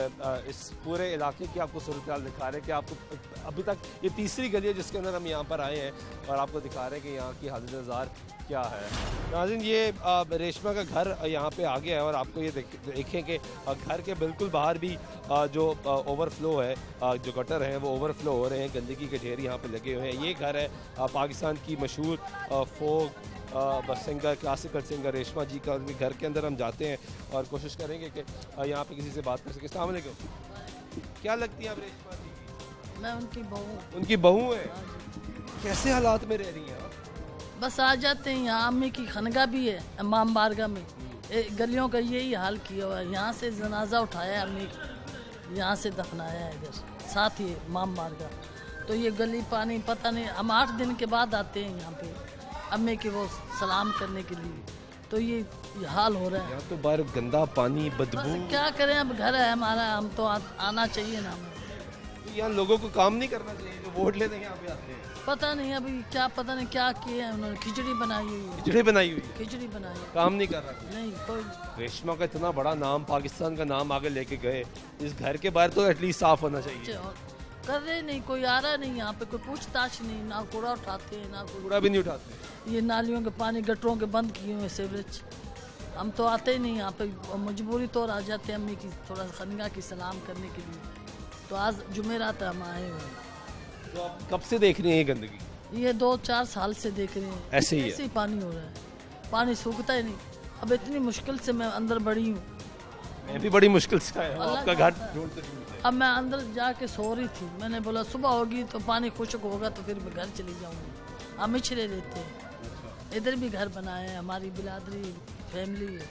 इस पूरे इलाके की आपको सूरत हाल दिखा रहे हैं कि आपको अभी तक ये तीसरी गली है जिसके अंदर हम यहाँ पर आए हैं और आपको दिखा रहे हैं कि यहाँ की हालत नज़ार क्या है। नाज़रीन, ये रेशमा का घर यहाँ पे आ गया है और आपको ये देखें कि घर के बिल्कुल बाहर भी जो ओवरफ्लो है, जो गटर हैं वो ओवरफ्लो हो रहे हैं, गंदगी के ढेर यहाँ पे लगे हुए हैं। ये घर है पाकिस्तान की मशहूर folk singer, classical singer Reshma ji का। घर के अंदर हम जाते हैं और कोशिश करेंगे कि यहाँ पे किसी से बात कर सकें। अस्सलाम वालेकुम, क्या लगती है आप रेशमा जी? मैं उनकी बहू। उनकी बहू है? कैसे हालात में रह रही हैं आप? बस आ जाते हैं यहाँ। अम्मी की खनगा भी है इमाम बारगाह में, गलियों का यही हाल किया हुआ है। यहाँ से जनाजा उठाया अम्मी का, यहाँ से दफनाया है इधर साथ ही इमाम बारगाह। तो ये गली पानी पता नहीं, हम 8 दिन के बाद आते हैं यहाँ पे अम्मी के वो सलाम करने के लिए। तो ये हाल हो रहा है। यहाँ तो बाहर गंदा पानी, बदबू। क्या करें, अब घर है हमारा, हम तो आना चाहिए ना हमें। यहाँ लोगों को काम नहीं करना चाहिए जो वोट लेने यहाँ पे आते हैं? पता नहीं अभी क्या, पता नहीं क्या किए हैं उन्होंने। खिचड़ी बनाई हुई है, खिचड़ी बनाई हुई, खिचड़ी बनाई, काम नहीं कर रहा नहीं कोई। रेशमा का इतना बड़ा नाम, पाकिस्तान का नाम आगे लेके गए, इस घर के बाहर तो एटलीस्ट साफ होना चाहिए। कर रहे नहीं, कोई आ रहा नहीं यहाँ पे, कोई पूछताछ नहीं, ना कूड़ा उठाते हैं ना कोई। कूड़ा भी नहीं उठाते। ये नालियों के पानी गटरों के बंद किए हुए सीवरेज, हम तो आते ही नहीं यहाँ पे, मजबूरी तौर आ जाते हैं अम्मी की थोड़ा खनगा की सलाम करने के लिए। तो आज जुमेरात हम आए हुए हैं। तो आप कब से देख रही हैं ये गंदगी? ये 2-4 साल से देख रहे हैं, ऐसे ही है? ऐसे ही पानी हो रहा है, पानी सूखता ही नहीं। अब इतनी मुश्किल से मैं अंदर बढ़ी हूँ, मैं भी बड़ी मुश्किल से आया हूँ आपका घर ढूंढते ढूंढते। अब मैं अंदर जाके सो रही थी, मैंने बोला सुबह होगी तो पानी खुश्क होगा तो फिर मैं घर चली जाऊंगी। हम इछरे रहते हैं, इधर भी घर बनाए हैं, हमारी बिरादरी फैमिली है,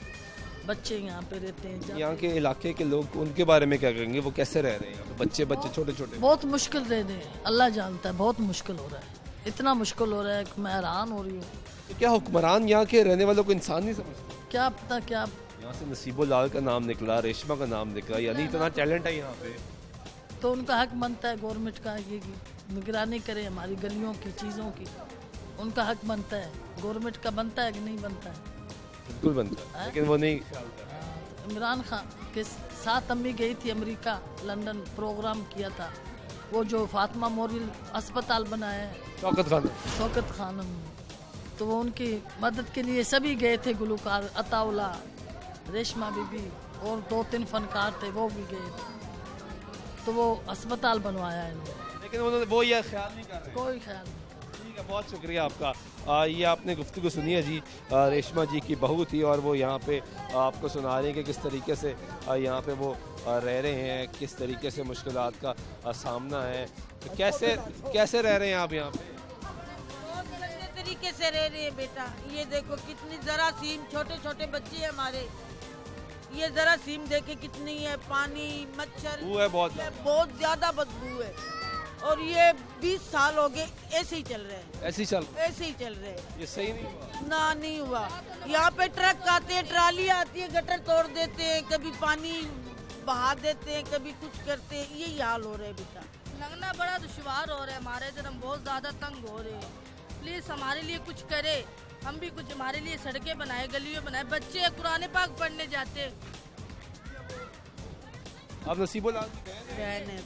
बच्चे यहाँ पे रहते हैं। यहाँ के इलाके के लोग, उनके बारे में क्या करेंगे? वो कैसे रह रहे हैं? बच्चे छोटे छोटे, बहुत मुश्किल रह रहे हैं, अल्लाह जानता है, बहुत मुश्किल हो रहा है, इतना मुश्किल हो रहा है कि मैं हैरान हो रही हूँ। तो क्या हुक्मरान यहाँ के रहने वालों को इंसान नहीं समझते? क्या पता क्या। यहाँ से नसीबुल्लाह का नाम निकला, रेशमा का नाम निकला, यानी इतना टैलेंट है यहाँ पे। तो उनका हक बनता है गवर्नमेंट का ये कि निगरानी करे हमारी गलियों की चीज़ों की, उनका हक बनता है। गवर्नमेंट का बनता है कि नहीं बनता है? बिल्कुल बनता है, लेकिन वो नहीं। इमरान खान के साथ अम्मी गई थी अमेरिका, लंदन, प्रोग्राम किया था, वो जो फातिमा मेमोरियल अस्पताल बनाया है, शौकत खानम, तो वो उनकी मदद के लिए सभी गए थे, गुलकार अताउल्ला, रेशमा बीबी और 2-3 फनकार थे, वो भी गए थे। तो वो अस्पताल बनवाया है इन्होंने, लेकिन उन्होंने वो यह ख्याल नहीं कर रहे। कोई ख्याल नहीं। ठीक है, बहुत शुक्रिया आपका। ये आपने गुफ्तगू सुनी है जी, रेशमा जी की बहू थी और वो यहाँ पे आपको सुना रही हैं कि किस तरीके से यहाँ पे वो रह रहे हैं, किस तरीके से मुश्किलात का सामना है। तो कैसे रह रहे हैं आप यहाँ पे? बहुत गंदे तरीके से रह रहे हैं बेटा। ये देखो कितनी जरासीम, छोटे छोटे बच्चे हैं हमारे, ये जरासीम देखे कितनी है, पानी, मच्छर है, बहुत ज्यादा बदबू है। और ये 20 साल हो गए ऐसे ही चल रहे हैं, ऐसे ही चल रहे हैं। ये सही नहीं हुआ? ना नहीं हुआ। यहाँ पे ट्रक आते हैं, ट्राली आती है, गटर तोड़ देते हैं, कभी पानी बहा देते हैं, कभी कुछ करते हैं, यही हाल हो रहा है बेटा। लंघना बड़ा दुश्वार हो रहा है हमारे इधर, हम बहुत ज़्यादा तंग हो रहे हैं। प्लीज़ हमारे लिए कुछ करे, हम भी कुछ हमारे लिए सड़कें बनाए, गलियाँ बनाए, बच्चे कुरान पाक पढ़ने जाते हैं। आप नसीबुल्लाह की बहन हैं?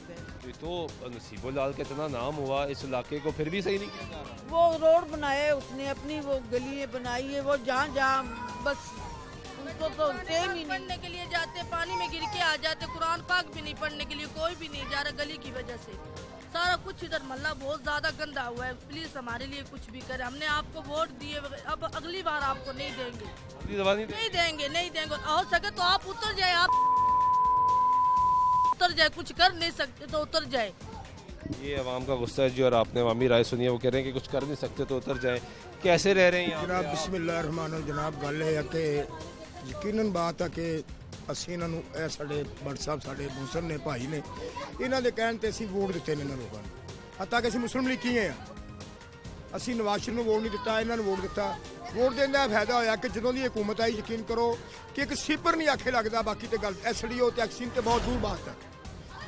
तो नसीबुल्लाह का इतना नाम हुआ इस इलाके को, फिर भी सही नहीं किया जा रहा। वो रोड बनाया है उसने, अपनी वो गलियाँ बनाई है, वो जहाँ बस उनको तो टाइम ही पढ़ने के लिए जाते, पानी में गिर के आ जाते, कुरान पाक भी नहीं पढ़ने के लिए कोई भी नहीं जा रहा गली की वजह से। सारा कुछ इधर मल्ला बहुत ज्यादा गंदा हुआ है। प्लीज हमारे लिए कुछ भी करे, हमने आपको वोट दिए, अब अगली बार आपको नहीं देंगे, नहीं देंगे। हो सके तो आप उतर जाए, आप उतर जाए, कुछ कर नहीं सकते तो उतर जाए। ये अवाम का गुस्सा है जी, और आपने अवामी राय सुनी है, वो कह रहे हैं कि कुछ कर नहीं सकते तो उतर जाए। कैसे रह रहे हैं जनाब? बिस्मिल्लाहिर्रहमानिर्रहीम। जनाब गल है कि यकीनन बात है कि ਅਸੀਂ ਇਹਨਾਂ ਨੂੰ ਇਹ ਸਾਡੇ ਬਟ ਸਾਹਿਬ ਸਾਡੇ ਮੁਸਲਮ ਨੇ ਭਾਈ ਨੇ ਇਹਨਾਂ ਦੇ ਕਹਿਣ ਤੇ ਅਸੀਂ ਵੋਟ ਦਿੱਤੇ ਨੇ ਇਹਨਾਂ ਲੋਕਾਂ ਨੂੰ। ਹੱਤਾ ਕਿ ਅਸੀਂ ਮੁਸਲਮ ਲੀਗੀ ਆ, ਅਸੀਂ ਨਵਾਜ਼ ਸ਼ਰੀਫ ਨੂੰ ਵੋਟ ਨਹੀਂ ਦਿੱਤਾ, ਇਹਨਾਂ ਨੂੰ ਵੋਟ ਦਿੱਤਾ। ਵੋਟ ਦੇਣ ਦਾ ਫਾਇਦਾ ਹੋਇਆ ਕਿ ਜਦੋਂ ਦੀ ਹਕੂਮਤ ਆਈ ਯਕੀਨ ਕਰੋ ਕਿ ਇੱਕ ਸਿਪਰ ਨਹੀਂ ਆਖੇ ਲੱਗਦਾ। ਬਾਕੀ ਤੇ ਗੱਲ ਐਸਡੀਓ ਤੇ ਐਕਸੀਨ ਤੇ ਬਹੁਤ ਦੂਰ ਬਾਤ ਹੈ।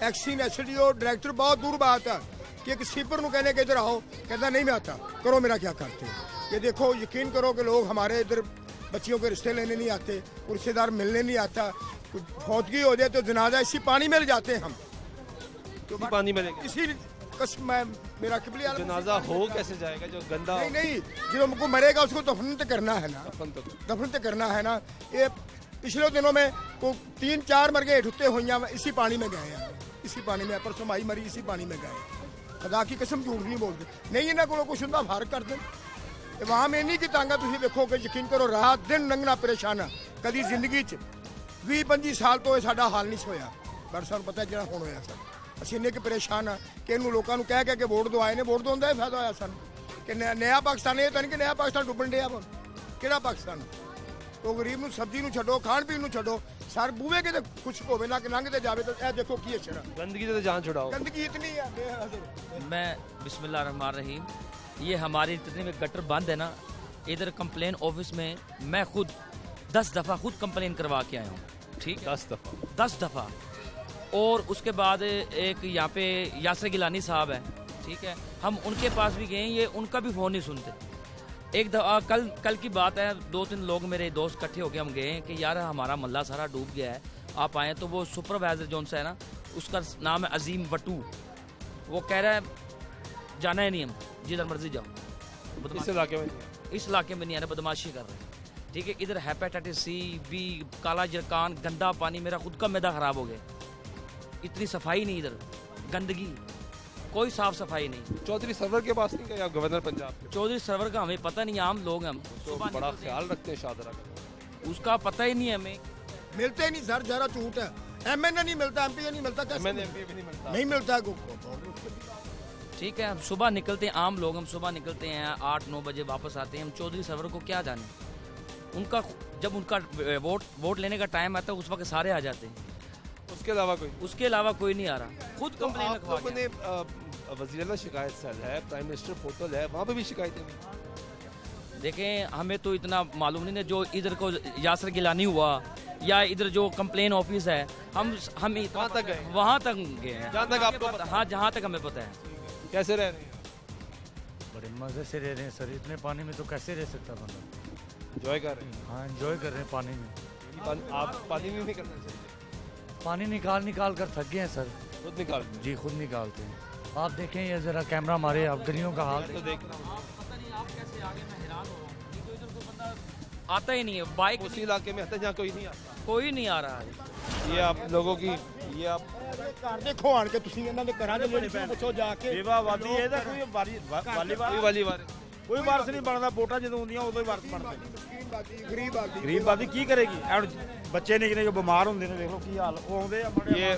ਐਕਸੀਨ ਐਸਡੀਓ डायरेक्टर बहुत दूर बात है कि एक सिपर ਨੂੰ कहने के इधर आओ, कहता नहीं मैं आता, करो मेरा क्या करते। ये देखो यकीन करो कि लोग हमारे इधर बच्चियों के रिश्ते लेने नहीं आते, रिश्तेदार मिलने नहीं आता, फौतगी हो जाए तो जनाजा इसी पानी में ले जाते हैं हम। तो पानी में इसी कसम मेरा किबली जनाजा हो कैसे जाएगा जो गंदा? नहीं जो हमको मरेगा उसको दफन तो करना है ना, दफन तो करना है ना। ये पिछले दिनों में को 3-4 मर गए ठुते हुई इसी पानी में गए हैं, इसी पानी में। परसों माई मरी इसी पानी में गए। खुदा की कसम झूठ नहीं बोलते। नहीं इन्होंने को कुछ होंगे फर्क कर दें। वहाँ में नहीं कि तांगा तुम देखो कि यकीन करो रात दिन लंघना परेशान है। कभी जिंदगी 20-25 साल तो साडा हाल नहीं होया, पर सानू पता जो हुण होया। सर असीं इन्ने कि परेशान हाँ कि इन्हूं लोकां नूं कह के वोट दवाए ने, वोट दवाउण दा ही फायदा होया सानूं। कि नया पाकिस्तान है तो नहीं कि नया पाकिस्तान डुबन डे अब ਕਿਹੜਾ ਪਾਕਿਸਤਾਨ ਉਹ ਗਰੀਬ ਨੂੰ ਸਬਜ਼ੀ ਨੂੰ ਛੱਡੋ ਖਾਣ ਪੀਣ ਨੂੰ ਛੱਡੋ ਸਰ ਬੂਵੇ ਕੇ ਤੇ ਕੁਛ ਹੋਵੇ ਨਾ ਕਿ ਲੰਘ ਤੇ ਜਾਵੇ ਤਾਂ ਇਹ ਦੇਖੋ ਕੀ ਅਸ਼ਰ गंदगी से जान छुड़ाओ गंदगी इतनी है मैं बिस्मिल्लाहिर्रहमानिर्रहीम ये हमारे जितने में गटर बंद है ना इधर कंप्लेन ऑफिस में मैं खुद 10 दफ़ा खुद कंप्लेन करवा के आया हूँ ठीक है 10 दफ़ा और उसके बाद एक यहाँ पे यासर गिलानी साहब है ठीक है हम उनके पास भी गए ये उनका भी फ़ोन नहीं सुनते एक दफ़ा कल की बात है 2-3 लोग मेरे दोस्त इकट्ठे होकर हम गए कि यार हमारा मल्ला सारा डूब गया है आप आए तो वो सुपरवाइज़र जोन सा है ना उसका नाम है अजीम वटू वो कह रहा है जाना है नहीं हम जिधर मर्जी जाओ इस इलाके में नहीं आना बदमाशी कर रहे हैं ठीक है इधर हेपेटाइटिस सी बी काला जरकान गंदा पानी मेरा खुद का मैदा ख़राब हो गया इतनी सफाई नहीं इधर गंदगी कोई साफ सफाई नहीं चौधरी सरवर के पास नहीं गया गवर्नर पंजाब के चौधरी सरवर का हमें पता नहीं आम लोग हम तो बड़ा ख्याल रखते हैं शादरा का उसका पता ही नहीं है हमें मिलते ही नहीं सर जरा झूठ है MNA नहीं मिलता MP नहीं मिलता नहीं मिलता ठीक है हम सुबह निकलते हैं आम लोग हम सुबह निकलते हैं 8-9 बजे वापस आते हैं हम चौधरी सरवर को क्या जाने उनका जब उनका वोट लेने का टाइम आता है उस वक्त सारे आ जाते हैं उसके अलावा कोई नहीं आ रहा खुद कंप्लेन लोगों ने वज़ीर शिकायत सेल है प्राइम मिनिस्टर पोर्टल है वहाँ पे भी शिकायतें देखें हमें तो इतना मालूम नहीं है जो इधर को यासर गिलानी हुआ या इधर जो कंप्लेन ऑफिस है हम वहाँ तक गए हैं जहाँ तक आपको हाँ जहाँ तक हमें पता है कैसे रह रहे हैं बड़े मज़े से रह रहे हैं सर इतने पानी में तो कैसे रह सकता बंदा एंजॉय कर रहे हैं हाँ एंजॉय कर रहे हैं पानी में आप पानी में नहीं करना चाहिए पानी निकाल कर थक गए हैं सर खुद निकालते जी खुद निकालते हैं आप देखें ये जरा कैमरा मारे आप गलियों का हाल तो देख आता ही नहीं है बाइक उसी इलाके में आता है जहाँ कोई नहीं आ रहा है ये आप लोगों की ये आप घर देखो आन के तुसी ਇਹਨਾਂ ਦੇ ਘਰਾਂ ਦੇ ਵਿੱਚ ਪੁੱਛੋ ਜਾ ਕੇ ਵਿਵਾਵਾਦੀ ਇਹਦਾ ਕੋਈ ਕੋਈ ਵਾਰਸ ਨਹੀਂ ਬਣਦਾ ਵੋਟਾਂ ਜਦੋਂ ਹੁੰਦੀਆਂ ਉਦੋਂ ਹੀ ਵਾਰਸ ਬਣਦੇ ਗਰੀਬ ਆਦਮੀ ਕੀ ਕਰੇਗੀ ਹੁਣ बच्चे निकले जो बीमार होंगे देख लो की हाल वो आउंदे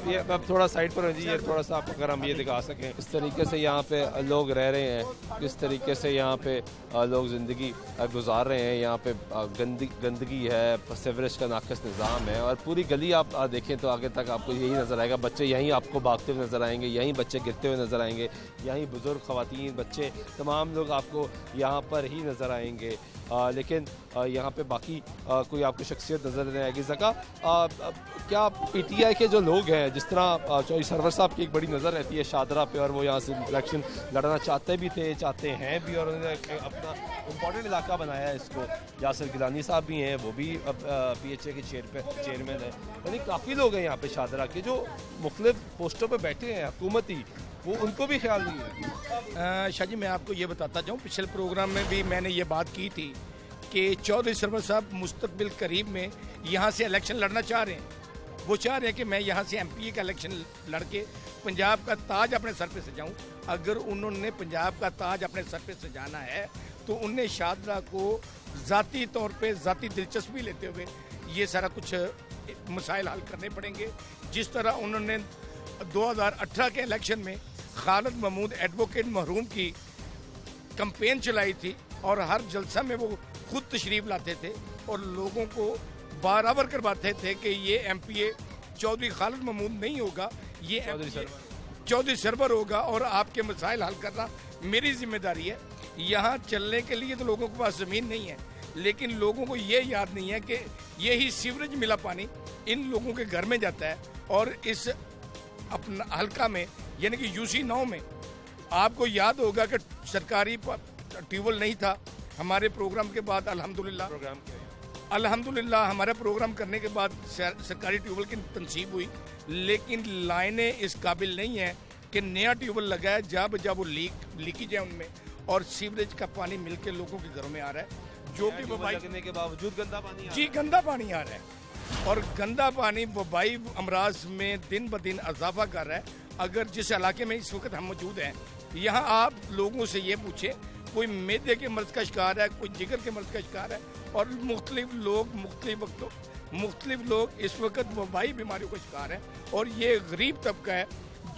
ये अब थोड़ा साइड पर हो जी ये थोड़ा सा अगर हम ये दिखा सकें इस तरीके से यहाँ पे लोग रह रहे हैं किस तरीके से यहाँ पे लोग ज़िंदगी गुजार रहे हैं यहाँ पे गंदगी है सीवरेज का नाकस निज़ाम है और पूरी गली आप देखें तो आगे तक आपको यही नज़र आएगा बच्चे यहीं आपको भागते हुए नज़र आएंगे यहीं बच्चे गिरते हुए नज़र आएंगे यहीं बुज़ुर्ग ख़वातीन बच्चे तमाम लोग आपको यहाँ पर ही नज़र आएंगे लेकिन यहाँ पे बाकी कोई आपको शख्सियत नज़र नहीं आएगी ज़का क्या PTI के जो लोग हैं जिस तरह चौधरी सरवर साहब की एक बड़ी नज़र रहती है शादरा पे और वो यहाँ से इलेक्शन लड़ना चाहते हैं भी और उन्होंने अपना इम्पोर्टेंट इलाका बनाया है इसको यासर गिलानी साहब भी हैं वो भी PHA के चेयरमैन है यानी काफ़ी लोग हैं यहाँ पे शादरा के जो मुख्तलिफ पोस्टों पर बैठे हैं हुकूमती वो उनको भी ख्याल नहीं है शाह जी मैं आपको ये बताता जाऊँ पिछले प्रोग्राम में भी मैंने ये बात की थी कि चौधरी सरवर साहब मुस्तकबिल करीब में यहाँ से इलेक्शन लड़ना चाह रहे हैं वो चाह रहे हैं कि मैं यहाँ से MPA का इलेक्शन लड़के पंजाब का ताज अपने सर पे सजाऊँ अगर उन्होंने पंजाब का ताज अपने सर पे सजाना है तो उन्हें शादरा को ज़ाती तौर पे ज़ाती दिलचस्पी लेते हुए ये सारा कुछ मसाइल हल करने पड़ेंगे जिस तरह उन्होंने 2018 के इलेक्शन में खालिद महमूद एडवोकेट महरूम की कैंपेन चलाई थी और हर जलसा में वो खुद तशरीफ लाते थे और लोगों को बराबर करवाते थे कि ये MPA चौधरी खालिद महमूद नहीं होगा ये चौधरी सरवर होगा और आपके मसाइल हल करना मेरी जिम्मेदारी है यहाँ चलने के लिए तो लोगों के पास ज़मीन नहीं है लेकिन लोगों को ये याद नहीं है कि यही सीवरेज मिला पानी इन लोगों के घर में जाता है और इस अपना हल्का में यानी कि UC 9 में आपको याद होगा कि सरकारी ट्यूबवेल नहीं था हमारे प्रोग्राम के बाद अल्हम्दुलिल्लाह हमारा प्रोग्राम करने के बाद सरकारी ट्यूबवेल की तनसीब हुई लेकिन लाइनें इस काबिल नहीं है कि नया ट्यूबवेल लगाया जा बजा वो लीकेज है उनमें और सीवरेज का पानी मिलकर लोगों के घरों में आ रहा है जो कि वबाई करने के बावजूद गंदा पानी जी गंदा पानी आ रहा है और गंदा पानी वबाई अमराज में दिन ब दिन इजाफा कर रहा है अगर जिस इलाके में इस वक्त हम मौजूद हैं यहाँ आप लोगों से ये पूछें कोई मैदे के मर्ज का शिकार है कोई जिगर के मर्ज का शिकार है और मुख्तलिफ लोग इस वक्त वबाई बीमारियों का शिकार हैं और ये गरीब तबका है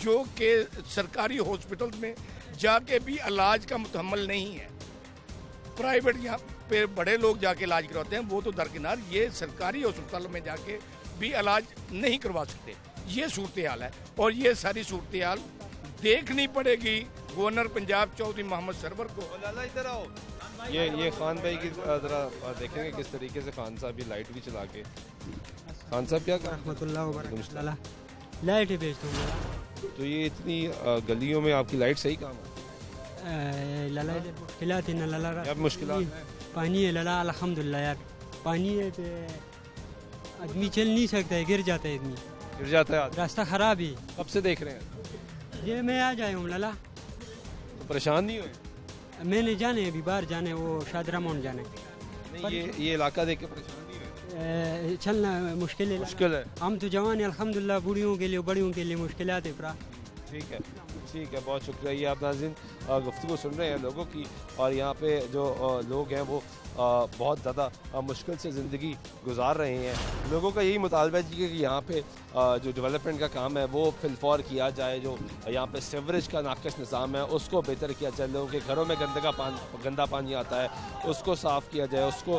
जो कि सरकारी हॉस्पिटल में जाके भी इलाज का मुतहम्मल नहीं है प्राइवेट यहाँ पे बड़े लोग जाके इलाज करवाते हैं, वो तो दरकिनार, ये सरकारी अस्पतालों में जाके भी इलाज नहीं करवा सकते। ये सूरत हाल है और ये सारी सूरत हाल देखनी पड़ेगी गवर्नर पंजाब चौधरी मोहम्मद सरवर को। इधर आओ। ये खान भाई की जरा देखेंगे किस तरीके से खान साहब भी लाइट भी चला के। खान साहब क्या कर लाइट बेचता हूँ। तो ये इतनी गलियों में आपकी लाइट सही काम है? मुश्किलात है ना लला, अब मुश्किलात पानी है लला, अल्हम्दुलिल्लाह यार पानी है तो आदमी चल नहीं सकता है, गिर जाता है आदमी, गिर जाता है। रास्ता खराब है। कब से देख रहे हैं? ये मैं आ जाए हूँ लला। तो परेशान नहीं हुए? मैंने जाने अभी बाहर जाने, वो शादरा मोन जाने। नहीं, ये इलाका देख के परेशान नहीं हुए? चलना मुश्किल है। हम तो जवान है अल्हम्दुलिल्लाह, बूढ़ियों के लिए बड़ियों के लिए मुश्किलात है पूरा। ठीक है, बहुत शुक्रिया। ये आप नाज़रीन गुफ्तगू सुन रहे हैं लोगों की, और यहाँ पे जो लोग हैं वो बहुत ज़्यादा मुश्किल से ज़िंदगी गुजार रहे हैं। लोगों का यही मुतालबा है कि यहाँ पे जो डेवलपमेंट का काम है वो फिलफौर किया जाए, जो यहाँ पे सीवरेज का नाकस निज़ाम है उसको बेहतर किया जाए, लोगों के घरों में गंदा पानी आता है उसको साफ़ किया जाए, उसको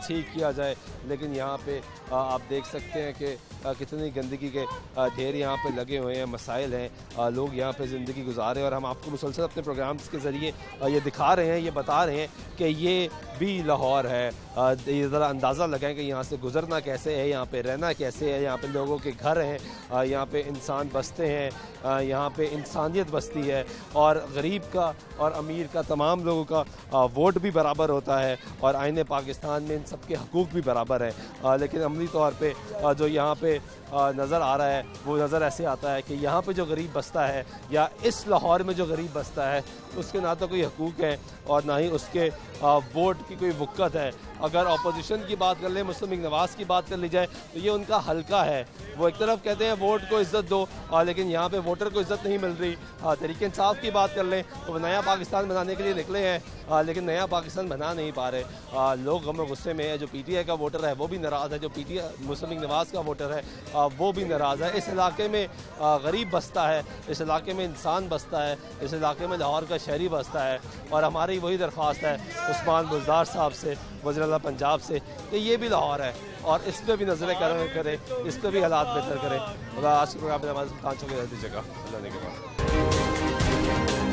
ठीक किया जाए। लेकिन यहाँ पे आप देख सकते हैं कि कितनी गंदगी के ढेर यहाँ पे लगे हुए हैं, मसाइल हैं, लोग यहाँ पे ज़िंदगी गुजार रहे हैं। और हम आपको मुसलसल अपने प्रोग्राम्स के ज़रिए ये दिखा रहे हैं, ये बता रहे हैं कि ये भी लाहौर है। ये ज़रा अंदाज़ा लगाएं कि यहाँ से गुज़रना कैसे है, यहाँ पे रहना कैसे है। यहाँ पे लोगों के घर हैं, यहाँ पे इंसान बसते हैं, यहाँ पे इंसानियत बसती है, और गरीब का और अमीर का तमाम लोगों का वोट भी बराबर होता है, और आईने पाकिस्तान में इन सब के हकूक़ भी बराबर हैं। लेकिन अमली तौर पर जो यहाँ पे नज़र आ रहा है वो नज़र ऐसे आता है कि यहाँ पे जो गरीब बसता है, या इस लाहौर में जो गरीब बसता है, उसके ना तो कोई हकूक़ हैं और ना ही उसके वोट की कोई वक़्त है। अगर अपोजिशन की बात कर लें, मुस्लिम लीग नवाज़ की बात कर ली जाए, तो ये उनका हल्का है। वो एक तरफ कहते हैं वोट को इज़्ज़त दो, लेकिन यहाँ पे वोटर को इज़्ज़त नहीं मिल रही। तहरीक इंसाफ की बात कर लें तो वो नया पाकिस्तान बनाने के लिए निकले हैं, लेकिन नया पाकिस्तान बना नहीं पा रहे। लोग गम गुस्से में है। जो PTI का वोटर है वो भी नाराज़ है, जो मुस्लिम लीग नवाज़ का वोटर है वो भी नाराज़ है। इस इलाके में गरीब बसता है, इस इलाके में इंसान बसता है, इस इलाके में लाहौर का शहरी बसता है, और हमारी वही दरख्वास्त है उस्मान बुज़दार साहब से, वज़ीर आला पंजाब से, कि ये भी लाहौर है और इस पर भी नज़रें करें, इस पर भी हालात बेहतर करें। आज के प्रोग्राम में हमारे सुल्तान चौक दीजिएगा अल्लाह ने के बाद।